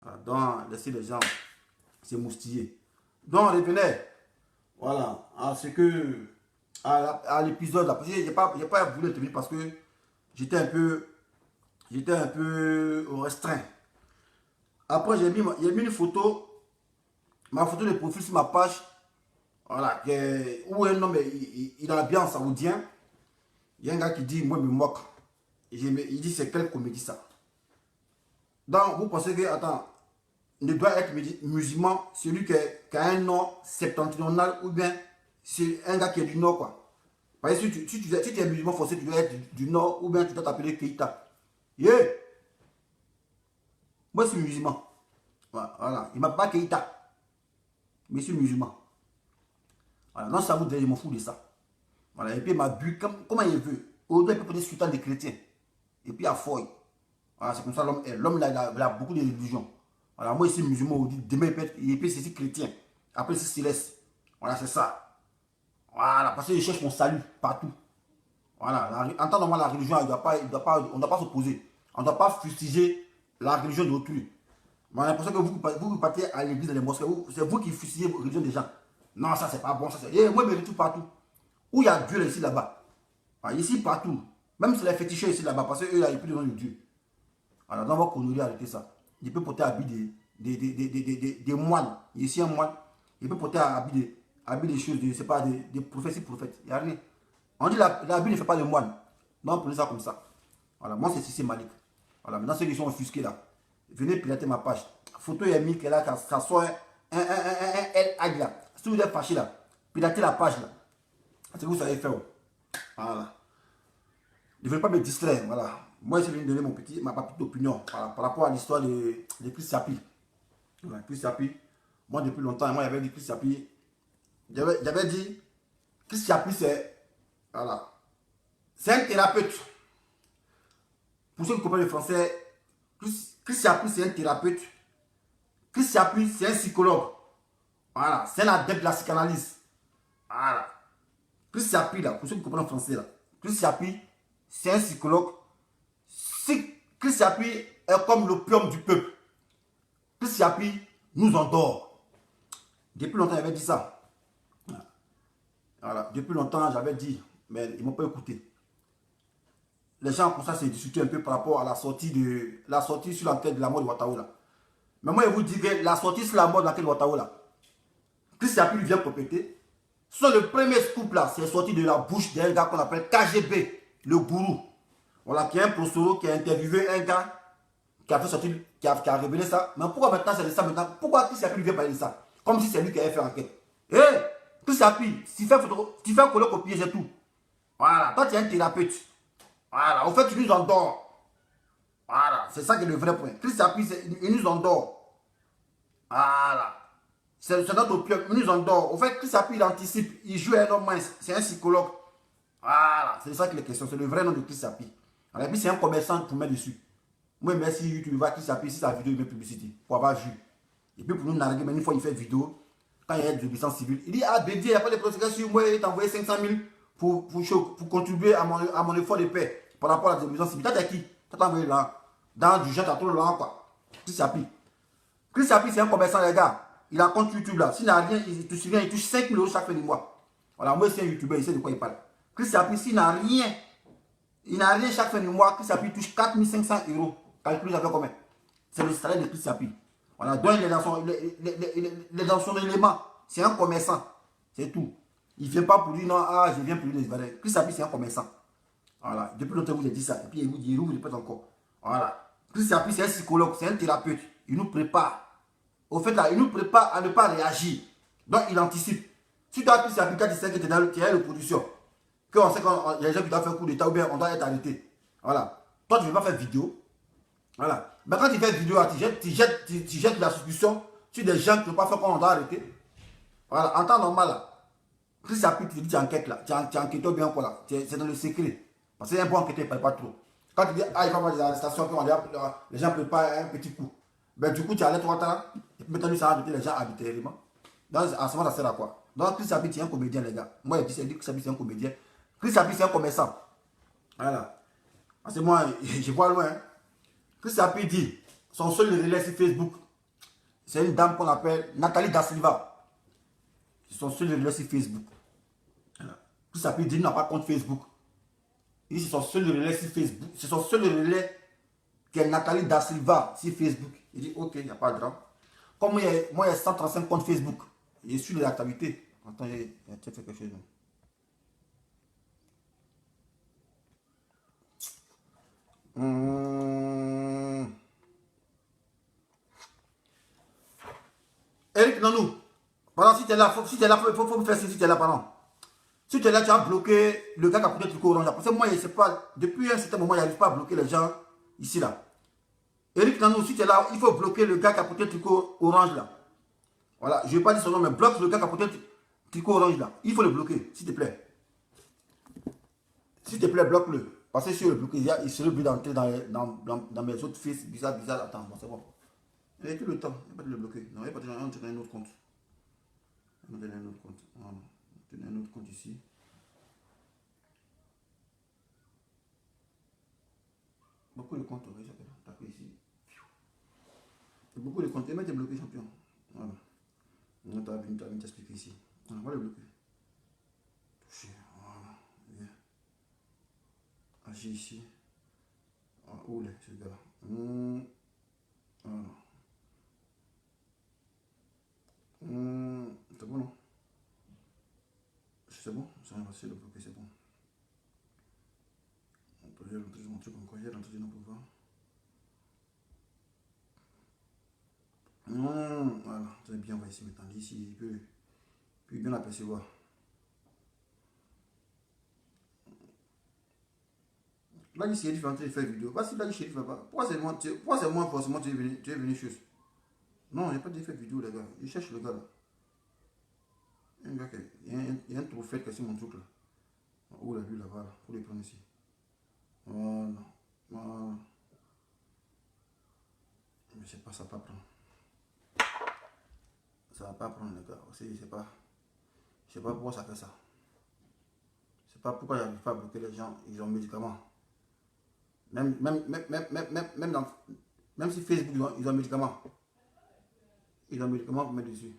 Voilà, donc, laisser les gens se moustiller. Donc, on revenait, voilà, à ce que, à l'épisode là, parce que j'ai pas voulu intervenir parce que j'étais un peu restreint. Après, j'ai mis une photo, ma photo de profil sur ma page, voilà, où un homme, il est bien saoudien. Il y a un gars qui dit, moi, je me moque. Il dit, c'est quelle comédie ça? Donc, vous pensez que, attends, ne doit être musulman celui qui a un nom septentrional ou bien c'est un gars qui est du nord, quoi. Parce que si tu es musulman forcé, tu dois être du nord ou bien tu dois t'appeler Keita. Yeah! Moi, je suis musulman. Voilà. Il ne m'a pas Keita. Mais je suis musulman. Voilà. Non, ça vous dit, je m'en fous de ça. Voilà. Et puis, il m'a bu comment il veut. Aujourd'hui, il peut prendre sultan des chrétiens. Et puis, à Foy. Voilà, c'est comme ça l'homme est. L'homme, il a beaucoup de religions. Voilà, moi, ici, musulman, aujourd'hui, demain, il peut être chrétien. Après, c'est céleste. Voilà, c'est ça. Voilà, parce que je cherche mon salut partout. Voilà, en temps normal, la religion, on ne doit pas s'opposer. On ne doit pas fustiger la religion d'autrui. On a l'impression que vous partez à l'église, dans les mosquées, c'est vous qui fusillez la religion des gens. Non, ça, c'est pas bon. Moi, je me retrouve partout. Où il y a Dieu, là, ici, là-bas. Voilà, ici, partout. Même si les féticheurs ici, là-bas, parce qu'eux, là, ils plus le nom de Dieu. Alors, dans votre connerie, arrêtez ça. Il peut porter habit des moines. Ici, un moine. Il peut porter habit des choses, c'est pas des prophètes, prophètes. Il n'y a rien. On dit l'habit ne fait pas de moine. Non, prenez ça comme ça. Voilà, moi, c'est Sissi Malik. Voilà, maintenant, ceux qui sont offusqués là, venez piloter ma page. Photo est mis là, ça soit un L là. Si vous êtes fâché là, pilotez la page là. C'est ce que vous savez faire. Voilà. Ne venez pas me distraire. Voilà. Moi, je viens de donner ma petite opinion par rapport à l'histoire de Chris Sapi. Voilà, Chris Sapi. Moi, depuis longtemps, moi, j'avais dit Chris Sapi. J'avais dit Chris Sapi, c'est. Voilà. C'est un thérapeute. Pour ceux qui comprennent le français, Chris Sapi, c'est un thérapeute. Chris Sapi, c'est un psychologue. Voilà. C'est un adepte de la psychanalyse. Voilà. Chris Sapi, là, pour ceux qui comprennent le français, là. Chris Sapi, c'est un psychologue. Chris Sapi est comme l'opium du peuple. Chris Sapi nous endort. Depuis longtemps, j'avais dit ça. Voilà. Depuis longtemps, j'avais dit, mais ils ne m'ont pas écouté. Les gens comme ça s'est discuté un peu par rapport à la sortie sur l'enquête de la mort de Wataola. Mais moi, je vous dis que la sortie sur la mort de l'enquête de Wataola, Chris Sapi vient compléter. Sur le premier scoop là, c'est sorti de la bouche d'un gars qu'on appelle KGB, le gourou. Voilà, qui est un professeur qui a interviewé un gars qui a fait sortir, qui a révélé ça. Mais pourquoi maintenant c'est de ça maintenant? Pourquoi Chris Sapi vient parler de ça? Comme si c'est lui qui avait fait l'enquête. Hé, Chris Sapi, tu fais un copier, c'est tout. Voilà, toi tu es un thérapeute. Voilà, au fait tu nous endors. Voilà, c'est ça qui est le vrai point. Chris Sapi, il nous endort. Voilà. C'est notre opium, il nous endort. Au fait, Chris Sapi, il anticipe, il joue énormément, c'est un psychologue. Voilà, c'est ça qui est la question, c'est le vrai nom de Chris Sapi. Et puis c'est un commerçant pour mettre dessus. Moi, merci YouTube, il va Chris Sapi si sa vidéo il met publicité pour avoir vu. Et puis pour nous narguer, même une fois il fait vidéo, quand il y a une désobéissance civile, il dit ah Bédier, il n'y a pas de procédure sur moi, il t'a envoyé 500 000 pour contribuer à mon effort de paix par rapport à la désobéissance civile. T'as qui? T'as envoyé là, dans du genre, t'as trop là quoi. Chris Sapi. Chris Sapi, c'est un commerçant, les gars. Il a un compte YouTube là. S'il n'a rien, il touche 5 000 € chaque fin du mois. Voilà, moi c'est un YouTuber, il sait de quoi il parle. Chris Sapi, s'il n'a rien, il n'a rien chaque fin du mois, Chris Sapi touche 4 500 €. Calculez avec combien? C'est le salaire de Chris Sapi. Voilà, donc il est dans son élément. C'est un commerçant. C'est tout. Il ne vient pas pour dire non, ah, je viens pour lui les valeurs. Chris Sapi, c'est un commerçant. Voilà, depuis longtemps, vous avez dit ça. Et puis il vous répète encore. Voilà. Chris Sapi, c'est un psychologue, c'est un thérapeute. Il nous prépare. Au fait, là, il nous prépare à ne pas réagir. Donc, il anticipe. Si tu as Chris Sapi, quand tu sais que tu es dans le production, qu'on sait qu'il y a des gens qui doivent faire un coup d'état ou bien on doit être arrêté. Voilà. Toi, tu ne veux pas faire vidéo. Voilà. Mais quand tu fais vidéo, tu jettes la suspicion sur des gens qui ne veulent pas faire quand on doit arrêter. Voilà. En temps normal, là, Chris Sapi, tu dis tu enquêtes là. Tu enquêtes bien quoi là. C'est dans le secret. Parce que un bon enquêteur, il ne parle pas trop. Quand tu dis, ah, il faut avoir des arrestations, les gens préparent un petit coup. Ben, du coup, tu allais toi là. Et puis maintenant, ça a arrêté les gens arbitrairement. Donc, à ce moment, ça sert à quoi? Donc, Chris Sapi, c'est un comédien, les gars. Moi, je dis que Chris Sapi, c'est un comédien. Chris Sapi, c'est un commerçant. Voilà. Parce que moi, je vois loin. Chris Sapi dit, son seul relais sur Facebook, C'est une dame qu'on appelle Nathalie Da Silva. C'est son seul relais sur Facebook. Voilà. Chris Happy dit n'a pas compte Facebook. Et c'est son seul relais sur Facebook. C'est son seul relais qui est Nathalie Da Silva sur Facebook. Il dit ok, il n'y a pas de drame. Comme moi, il y a 135 comptes Facebook. Je suis de l'activité. Attends, j'ai fait quelque chose. Eric Nanou, pendant si tu es là, faut me faire si tu es là, pardon. Si tu es là, tu as bloqué le gars qui a pris le truc orange. Parce que moi, je ne sais pas, depuis un certain moment, il n'arrive pas à bloquer les gens ici, là. Eric Nanou, si tu es là, il faut bloquer le gars qui a pris le truc orange, là. Voilà, je ne vais pas dire son nom, mais bloque le gars qui a pris le truc orange, là. Il faut le bloquer, s'il te plaît. S'il te plaît, bloque-le. Parce que si je le bloque, il serait obligé d'entrer dans mes autres fils bizarres. Attends, bon, c'est bon. Il n'y a plus le temps, il n'y a pas de le bloquer. Non, il n'y a pas de on va un autre compte. On va donner un autre compte. Voilà. On va donner un autre compte ici. Beaucoup de comptes, oui, tapez ici. Beaucoup de comptes. Et mettre bloqué, champion. Voilà. On t'a venu t'expliquer ici. Voilà, on va le bloquer. Toucher. Voilà. Bien. Agir ici. Ah, où est ce gars-là? Voilà. C'est bon, non? C'est bon? Ça va essayer de bloquer, c'est bon. On peut rentrer dans mon truc encore, j'ai rentré dans le pouvoir. Voilà, c'est bien, on va essayer maintenant. Ici, il peut bien l'apercevoir. Là, ici, il est en train de faire vidéo. Parce que là, il fait pas. Pourquoi c'est moi forcément tu es venu chose? Non, j'ai pas de faire vidéo, les gars. Je cherche le gars là. Il y a un trophée qui est sur mon truc là. Où la lui là-bas, pour les prendre ici. Voilà. Voilà. Mais je sais pas, ça va pas prendre. Ça va pas prendre les gars. Aussi, je sais pas pourquoi ça fait ça. Je sais pas pourquoi j'arrive pas à bloquer les gens. Ils ont médicaments. Même si Facebook, ils ont médicaments. Ils ont médicaments pour mettre dessus.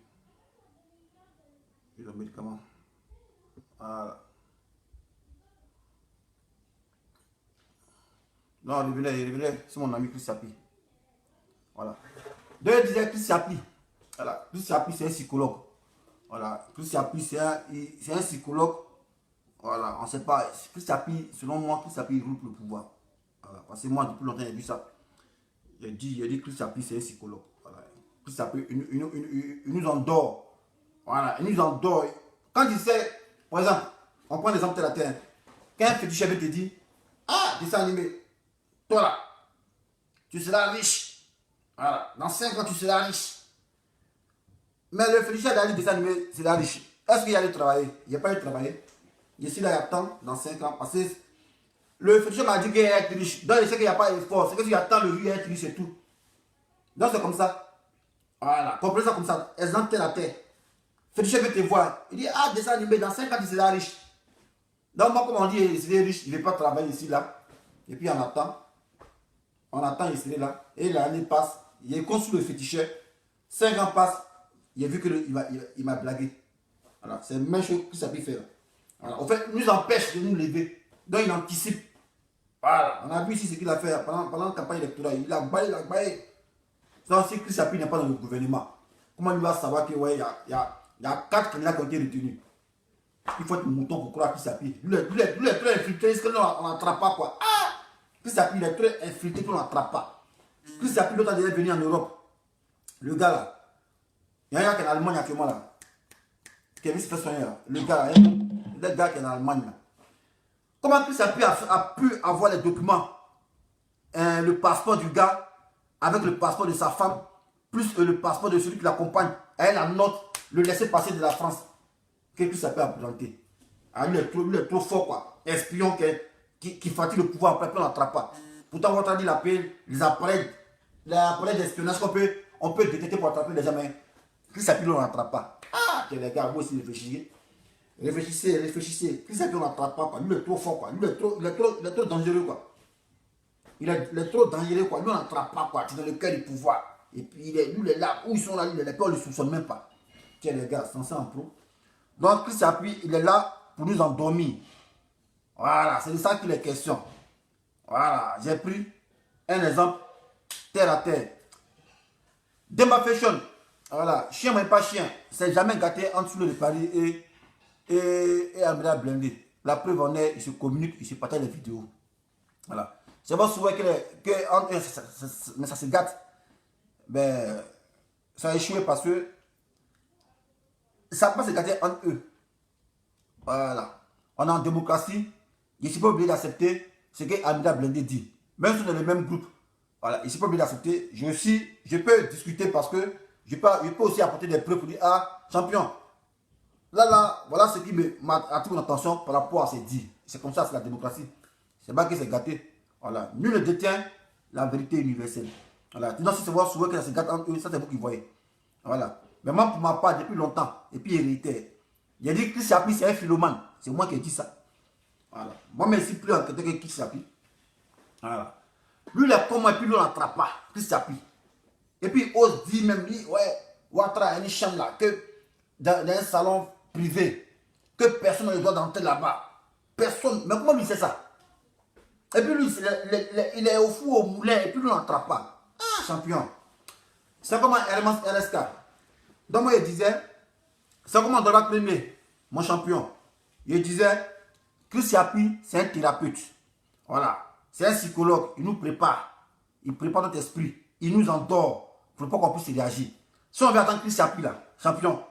Ils ont médicaments. Voilà. Non, revenez, c'est mon ami Chris Happy. Voilà. Deux disaient Chris Happy. Voilà. Chris Happy, c'est un psychologue. Voilà. Chris Happy, c'est un psychologue. Voilà. On ne sait pas. Chris Happy, selon moi, Chris Happy roule pour le pouvoir. Voilà. Parce que moi, depuis longtemps, j'ai vu ça. Il a dit Chris Happy, c'est un psychologue. Voilà. Chris Happy, il nous endort. Voilà. Il nous endort. Quand il sait, par exemple, on prend l'exemple de la terre. Quand un petit chef te dit, ah, dessin animé, toi là, tu seras riche. Voilà. Dans 5 ans, tu seras riche. Mais le féticheur d'aller dessin animé, c'est la riche. Est-ce qu'il y a allé travailler? Il n'y a pas eu travailler. Je suis là, il y a temps, dans 5 ans. Parce que le féticheur m'a dit qu'il va être riche. Donc, il sait qu'il n'y a pas d'effort. C'est que s'il y a temps, le lui être riche et tout. Donc, c'est comme ça. Voilà. Comprenez ça comme ça. Exemple, la terre. Féticheur veut te voir. Il dit, ah, dessin animé, dans 5 ans, tu seras riche. Donc, moi, comme on dit, il serait riche, il ne veut pas travailler ici, là. Et puis, on attend. On attend, il serait là. Et l'année passe. Il est construit le féticheur. 5 ans passent. Il a vu qu'il m'a blagué. Voilà. C'est la même chose que ça peut faire. Voilà. En fait, il nous empêche de nous lever. Donc, il anticipe. Voilà. On a vu ici ce qu'il a fait pendant la campagne électorale. Il a baillé. Donc, si Chris Happy n'est pas dans le gouvernement, comment il va savoir qu'il ouais, y a 4 candidats qui ont été retenus? Il faut être mouton pour croire Chris Happy. Lui, il est très infiltré, on n'attrape pas quoi. Ah! Chris Happy, il est très infiltré qu'on n'attrape pas. Chris Happy, l'autre a déjà venu en Europe. Le gars là. Il y a un gars qui est en Allemagne actuellement là. Qui a vu se faire soigner là. Le gars là. Le gars qui est en Allemagne là. Comment Chris Happy a pu avoir les documents, le passeport du gars, avec le passeport de sa femme, plus le passeport de celui qui l'accompagne, et la note, le laisser passer de la France. Qu'est-ce que ça peut présenter? Ah, lui, il est trop fort, quoi. Espion qui fatigue le pouvoir, après, on n'attrape pas. Pourtant, votre dit les appareils d'espionnage on peut détecter pour attraper les gens, mais Chris Happy, on n'attrape pas. Ah, les gars, vous aussi réfléchissez. Réfléchissez. Chris Happy, on n'attrape pas, quoi. Lui, il est trop fort, quoi. Lui, il est trop dangereux, quoi. Il est trop dangereux, quoi. Lui, on n'attrape pas, quoi. C'est dans le cœur du pouvoir. Et puis, lui, il est là. Où ils sont là, il est là. Puis on ne le soupçonne même pas. Tiens, les gars, c'est en pro. Donc, Chris Appuie, il est là pour nous endormir. Voilà, c'est de ça qu'il est question. Voilà, j'ai pris un exemple terre à terre. Demba Fashion, voilà, chien mais pas chien, c'est jamais gâté entre Soulé de Paris et Amira Blindé. La preuve en est, ils se communiquent, ils se partagent les vidéos. Voilà. C'est pas souvent mais ça se gâte. Ben, ça a échoué parce que ça peut se gâter entre eux. Voilà. On est en démocratie. Je ne suis pas obligé d'accepter ce que Amira Blindé dit. Même si on est dans le même groupe. Voilà. Je ne suis pas obligé d'accepter. Je peux discuter parce que je peux aussi apporter des preuves pour dire, ah, champion. Là, voilà ce qui m'a attiré mon attention par rapport à ces dits. C'est comme ça, c'est la démocratie. C'est pas que c'est gâté. Voilà. Nul ne détient la vérité universelle. Voilà. Sinon, si c'est voir souvent que ça se gâte entre eux, ça c'est vous qui voyez. Voilà. Mais moi, pour ma part, depuis longtemps, et puis hérité, j'ai dit que Chris Appuie, c'est un philomane. C'est moi qui ai dit ça. Voilà. Moi, je ne suis plus enquêté que Chris Appuie. Voilà. Lui, il est comme moi, et puis lui, on n'attrape pas. Chris Appuie. Et puis, il ose dire même, lui, ouais, Ouattara, il y a une chambre là, que dans un salon privé, que personne ne doit entrer là-bas. Personne. Mais comment lui sait ça? Et puis lui, il est au four, au moulin, et puis lui, on n'attrape pas. Ah, champion. C'est comme un Hermance LSK. Donc moi, il disait, c'est comme un Dollar Premier, mon champion. Il disait, Chris Appuie, c'est un thérapeute. Voilà. C'est un psychologue. Il nous prépare. Il prépare notre esprit. Il nous endort pour pas qu'on puisse réagir. Si on veut attendre Chris Appuie là, champion,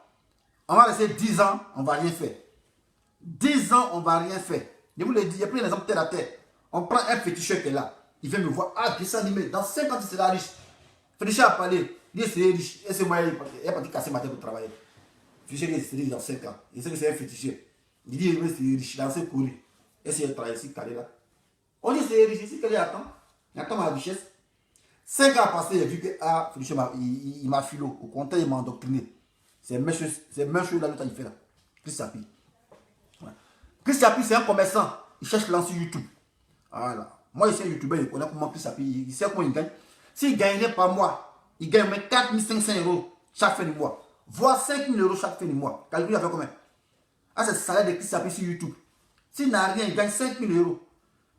on va rester 10 ans, on ne va rien faire. 10 ans, on ne va rien faire. Je vous l'ai dit, il y a pris un exemple terre à terre. On prend un féticheur qui est là. Il vient me voir. Ah, dessin animé. Dans 5 ans, il sera riche. Féticheur a parlé. Il est riche. Et c'est moi, il est parti casser ma tête pour travailler. Féticheur est riche dans 5 ans. Il sait que c'est un féticheur. Il dit, il est riche. Il a assez couru. Et c'est travaillé ici, calé là. On dit, c'est riche. Ici, calé attend. Il attend ma richesse. 5 ans passés, il a vu que, ah, féticheur, il m'a philo. Au contraire, il m'a endoctriné. C'est la même chose là, le temps il fait là. Chris Appuie. Ouais. Chris Appuie, c'est un commerçant. Il cherche lancer YouTube. Voilà. Moi, je suis un youtubeur, il connaît comment Chris Appuie. Il sait comment il gagne. S'il gagnerait par mois, il gagne 4 500 € chaque fin du mois. Voire 5 000 € chaque fin du mois. Calcule avec combien? Ah, c'est le salaire de Chris Appuie sur YouTube. S'il n'a rien, il gagne 5 000 €.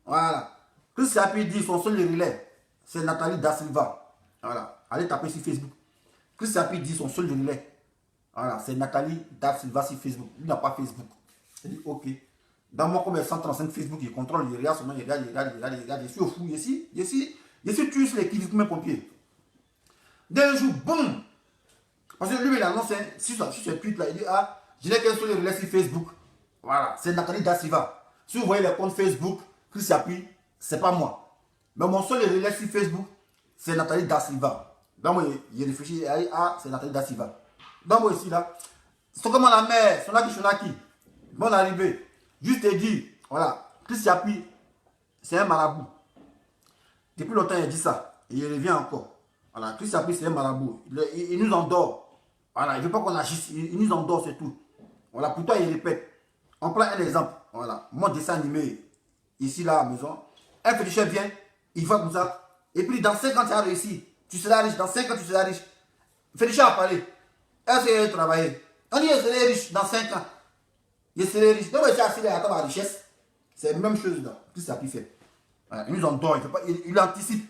Voilà. Chris Appuie dit son seul relais, c'est Nathalie Da Silva. Voilà. Allez taper sur Facebook. Chris Appuie dit son seul relais. Voilà, c'est Nathalie Da Silva sur Facebook. Lui n'a pas Facebook. Il dit ok. Dans mon comme 135 Facebook, il contrôle, il regarde son nom, il regarde, je suis au fou, je suis tué sur les qui comme un pompier. D'un jour, boum! Parce que lui, il annonce sur ce tweet là, il dit ah, je n'ai qu'un seul relais sur Facebook. Voilà, c'est Nathalie Da Silva. Si vous voyez les comptes Facebook, Chris Appuie, c'est pas moi. Mais mon seul relais sur Facebook, c'est Nathalie Da Silva. Donc moi, il réfléchit, ah, c'est Nathalie Da Silva. Donc moi ici là, c'est comme la mère, Sonaki. Bonne arrivée. Juste te dire, voilà, Chris Appuie, c'est un marabout. Depuis longtemps, il dit ça. Et il revient encore. Voilà, Chris Appuie, c'est un marabout. Il nous endort. Voilà, il ne veut pas qu'on agisse. Il nous endort, c'est tout. Voilà, pour toi, il répète. On prend un exemple. Voilà, mon dessin animé, ici, là, à la maison. Un féticheur vient, il va comme ça. Et puis, dans 5 ans, tu as réussi. Tu seras riche. Dans 5 ans, tu seras riche. Féticheur a parlé. Est-ce qu'il a travaillé? On dit, il serait riche dans 5 ans. Il serait riche. Donc, il a atteint la richesse. C'est la même chose là. Tout ça qu'il fait. Voilà, il nous endort. Il anticipe.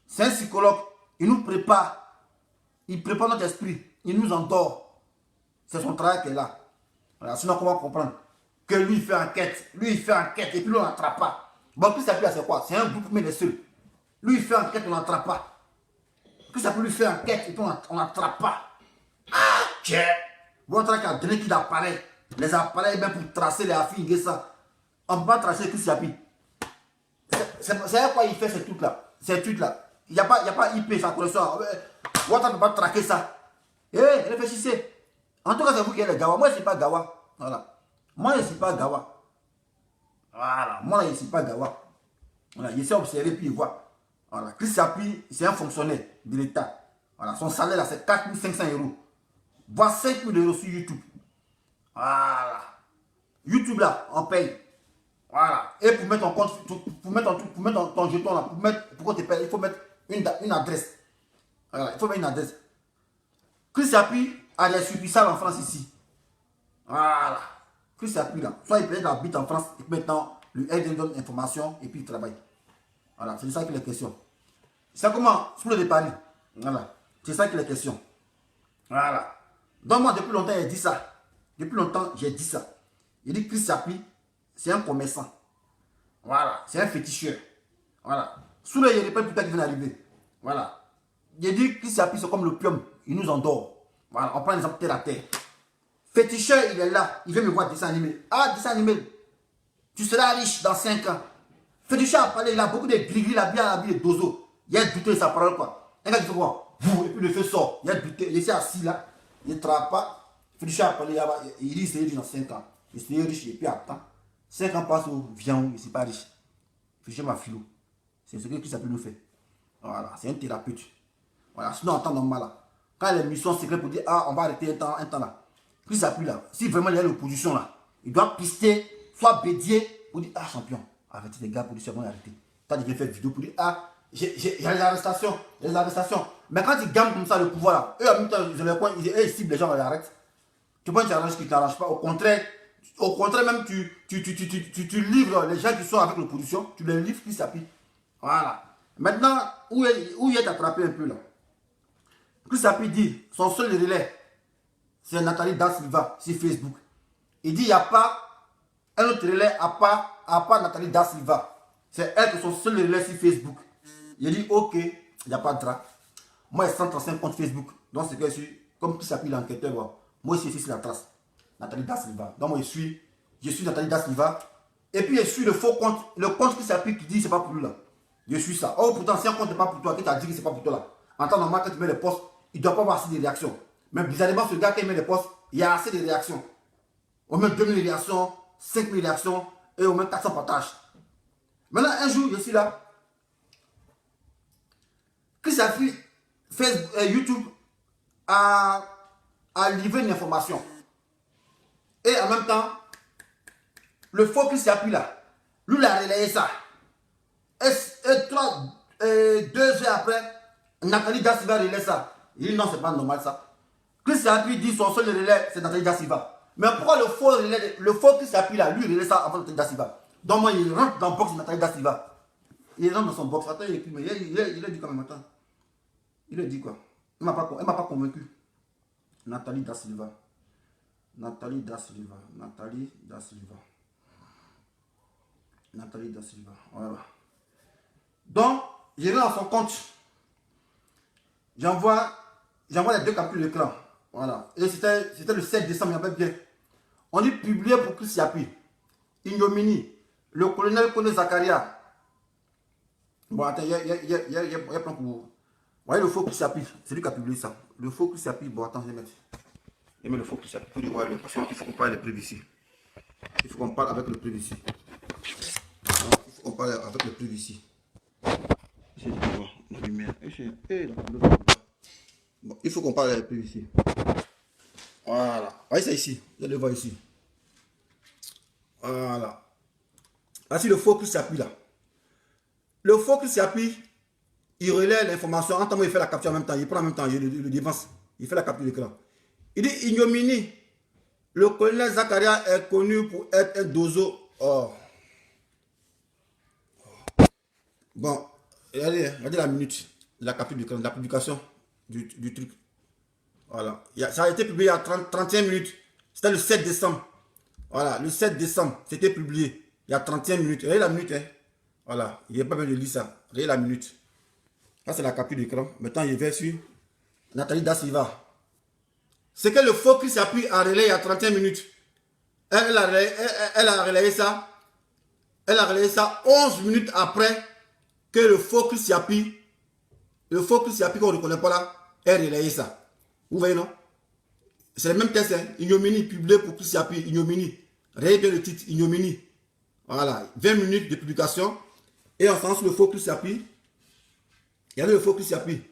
C'est un psychologue. Il nous prépare. Il prépare notre esprit. Il nous endort. C'est son travail qui est là. Voilà, sinon, comment comprendre que lui, il fait enquête. Lui, il fait enquête. Et puis, lui, on n'attrape pas. Bon, plus ça peut, c'est quoi? C'est un groupe, mais les seuls. Lui, il fait enquête, on n'attrape pas. Plus ça peut lui faire enquête et puis on n'attrape pas. Ah, tiens. Votre qui a donné qu'il apparaît. Les appareils même pour tracer les affiches et ça. On ne peut pas tracer Chris Appuie. C'est à quoi il fait ces trucs-là. Ces trucs-là. Il n'y a pas IP, sa connexion. Votre ne peut pas traquer ça. Eh, réfléchissez. En tout cas, c'est vous qui êtes les Gawa. Moi, je ne suis pas Gawa. Voilà. Moi, je ne suis pas Gawa. Voilà. Moi, je ne suis pas Gawa. Voilà. Il essaie d'observer puis il voit. Voilà. Chris Appuie, c'est un fonctionnaire de l'État. Voilà. Son salaire, là, c'est 4 500 €. Voire 5 000 € sur YouTube. Voilà. YouTube là, on paye. Voilà. Et pour mettre ton compte, pour mettre ton jeton là, pour qu'on te paye, il faut mettre une adresse. Voilà, il faut mettre une adresse. Chris Appuie a des succursales en France ici. Voilà. Chris Appuie là. Soit il peut être habite en France et puis maintenant, lui aide donne information et puis il travaille. Voilà, c'est ça qu'il est question. C'est comment? Sous le de Paris. Voilà. C'est ça qu'il est question. Voilà. Donc moi, depuis longtemps, j'ai dit ça. Depuis longtemps, j'ai dit ça. Il dit que Chris Appuie, c'est un commerçant. Voilà. C'est un féticheur. Voilà. Sous le, il n'y a pas plus tard qui vient d'arriver. Voilà. J'ai dit que Chris Appuie, c'est comme l'opium. Il nous endort. Voilà. On prend l'exemple terre à terre. Féticheur, il est là. Il vient me voir dessin animé. Ah, dessin animé. Tu seras riche dans 5 ans. Féticheur a parlé, il a beaucoup de gris-gris, il a bien habillé de dozo. Il y a douté de sa parole, quoi. Un gars qui fait quoi? Et puis le feu sort. Il y a douté. Il est assis là. Il ne travaille pas. Féticheur a parlé, il dit, il serait riche dans 5 ans. Il serait riche et puis attends. 5 ans passent où vient où il ne s'est pas riche. Féticheur m'a filou. C'est ce que Chris Appuie nous fait. Voilà. C'est un thérapeute. Voilà. Sinon, en temps normal, là. Quand il y a les missions secrètes pour dire, ah, on va arrêter un temps là. Chris Appuie là. Si vraiment il y a l'opposition là, il doit pister, soit bédier pour dire, ah, champion. Arrêtez les gars pour dire c'est bon, arrêtez. Quand il fait vidéo pour dire ah, il y a les arrestations, Mais quand ils gagnent comme ça le pouvoir là, eux en même temps, ils ciblent les gens, ils arrêtent. Tu penses que tu arranges qui ne t'arrange pas. Au contraire même tu livres les gens qui sont avec l'opposition, tu les livres qui s'appuient. Voilà. Maintenant, où il est attrapé un peu là. Chris Appuie dit, son seul relais, c'est Nathalie Da Silva sur Facebook. Il dit, il n'y a pas un autre relais à part Nathalie Da Silva. C'est elle qui est son seul relais sur Facebook. Il dit, ok, il n'y a pas de drap. Moi, j'ai 135 comptes Facebook. Donc, c'est que je suis, comme qui s'appelle l'enquêteur, moi, je suis sur la trace. Nathalie Da Silva. Donc, moi, je suis Nathalie Da Silva. Et puis, je suis le faux compte. Le compte qui s'appuie, qui dit, c'est pas pour lui là. Je suis ça. Oh, pourtant, si un compte n'est pas pour toi, qui t'a dit que c'est pas pour toi là. En temps normal, quand tu mets les posts, il ne doit pas avoir assez de réactions. Mais bizarrement, ce gars qui met les posts, il y a assez de réactions. Au moins 2000 réactions, 5000 réactions et au moins 400 partages. Maintenant, un jour, je suis là. Chris Appuie, YouTube a livré une information. Et en même temps, le faux Chris Appuie là, lui, il a relayé ça. Et 2 heures après, Nathalie Da Silva relaie ça. Il dit non, c'est pas normal ça. Chris Appuie dit son seul relais, c'est Nathalie Da Silva. Mais pourquoi le faux Chris Appuie là, lui, il relaie ça avant Nathalie Da Silva. Donc moi, il rentre dans le box de Nathalie Da Silva. Il rentre dans son box. Attends, il écrit, mais il a dit quand même, attends. Il a dit quoi? Elle ne m'a pas convaincu. Nathalie Da Silva. Nathalie Da Silva. Nathalie Da Silva. Nathalie Da Silva. Voilà. Donc, je vais dans son compte. J'envoie les 2 captures d'écran. Voilà. Et c'était le 7 décembre, il y avait bien. On dit publié pour Chris Appuie. Ignominie. Le colonel Kone Zakaria. Bon, attends, il y a plein pour vous. Vous voyez le faux Chris Appuie. C'est lui qui a publié ça. Le faux Chris Appuie. Bon, attends, je vais mettre. Je mets le faux Chris Appuie. Il faut qu'on parle des preuves ici. Il faut qu'on parle avec le preuve ici. Il faut qu'on parle avec le preuve ici. Bon, il faut qu'on parle avec le preuve ici. Voilà. Voyez ça ici. Vous allez le voir ici. Voilà. Voici le faux Chris Appuie là. Le faux Chris Appuie, il relaie l'information. En temps, il fait la capture en même temps. Il prend en même temps, il le dévance. Il fait la capture d'écran. Il dit ignominie. Le colonel Zakaria est connu pour être un dozo. Oh. Bon, regardez la minute de la capture d'écran, de la publication du truc. Voilà. Ça a été publié il y a 31 minutes. C'était le 7 décembre. Voilà, le 7 décembre, c'était publié. Il y a 31 minutes. Regardez la minute. Hein. Voilà, il n'y a pas besoin de lire ça. Regardez la minute. Ça, c'est la capture d'écran. Maintenant, il vais sur Nathalie Da Silva. C'est que le faux Chris Appuie a relayé il y a 31 minutes. Elle a relayé ça. Elle a relayé ça 11 minutes après que le faux Chris Appuie qu'on ne reconnaît pas là, elle a relayé ça. Vous voyez, non? C'est le même texte. Hein? Ignominie, publié pour Chris Appuie. Ignominie. Regardez bien le titre. Ignominie. Voilà. 20 minutes de publication. Et on sens le faux Chris Appuie. Il y a le faux Chris Appuie.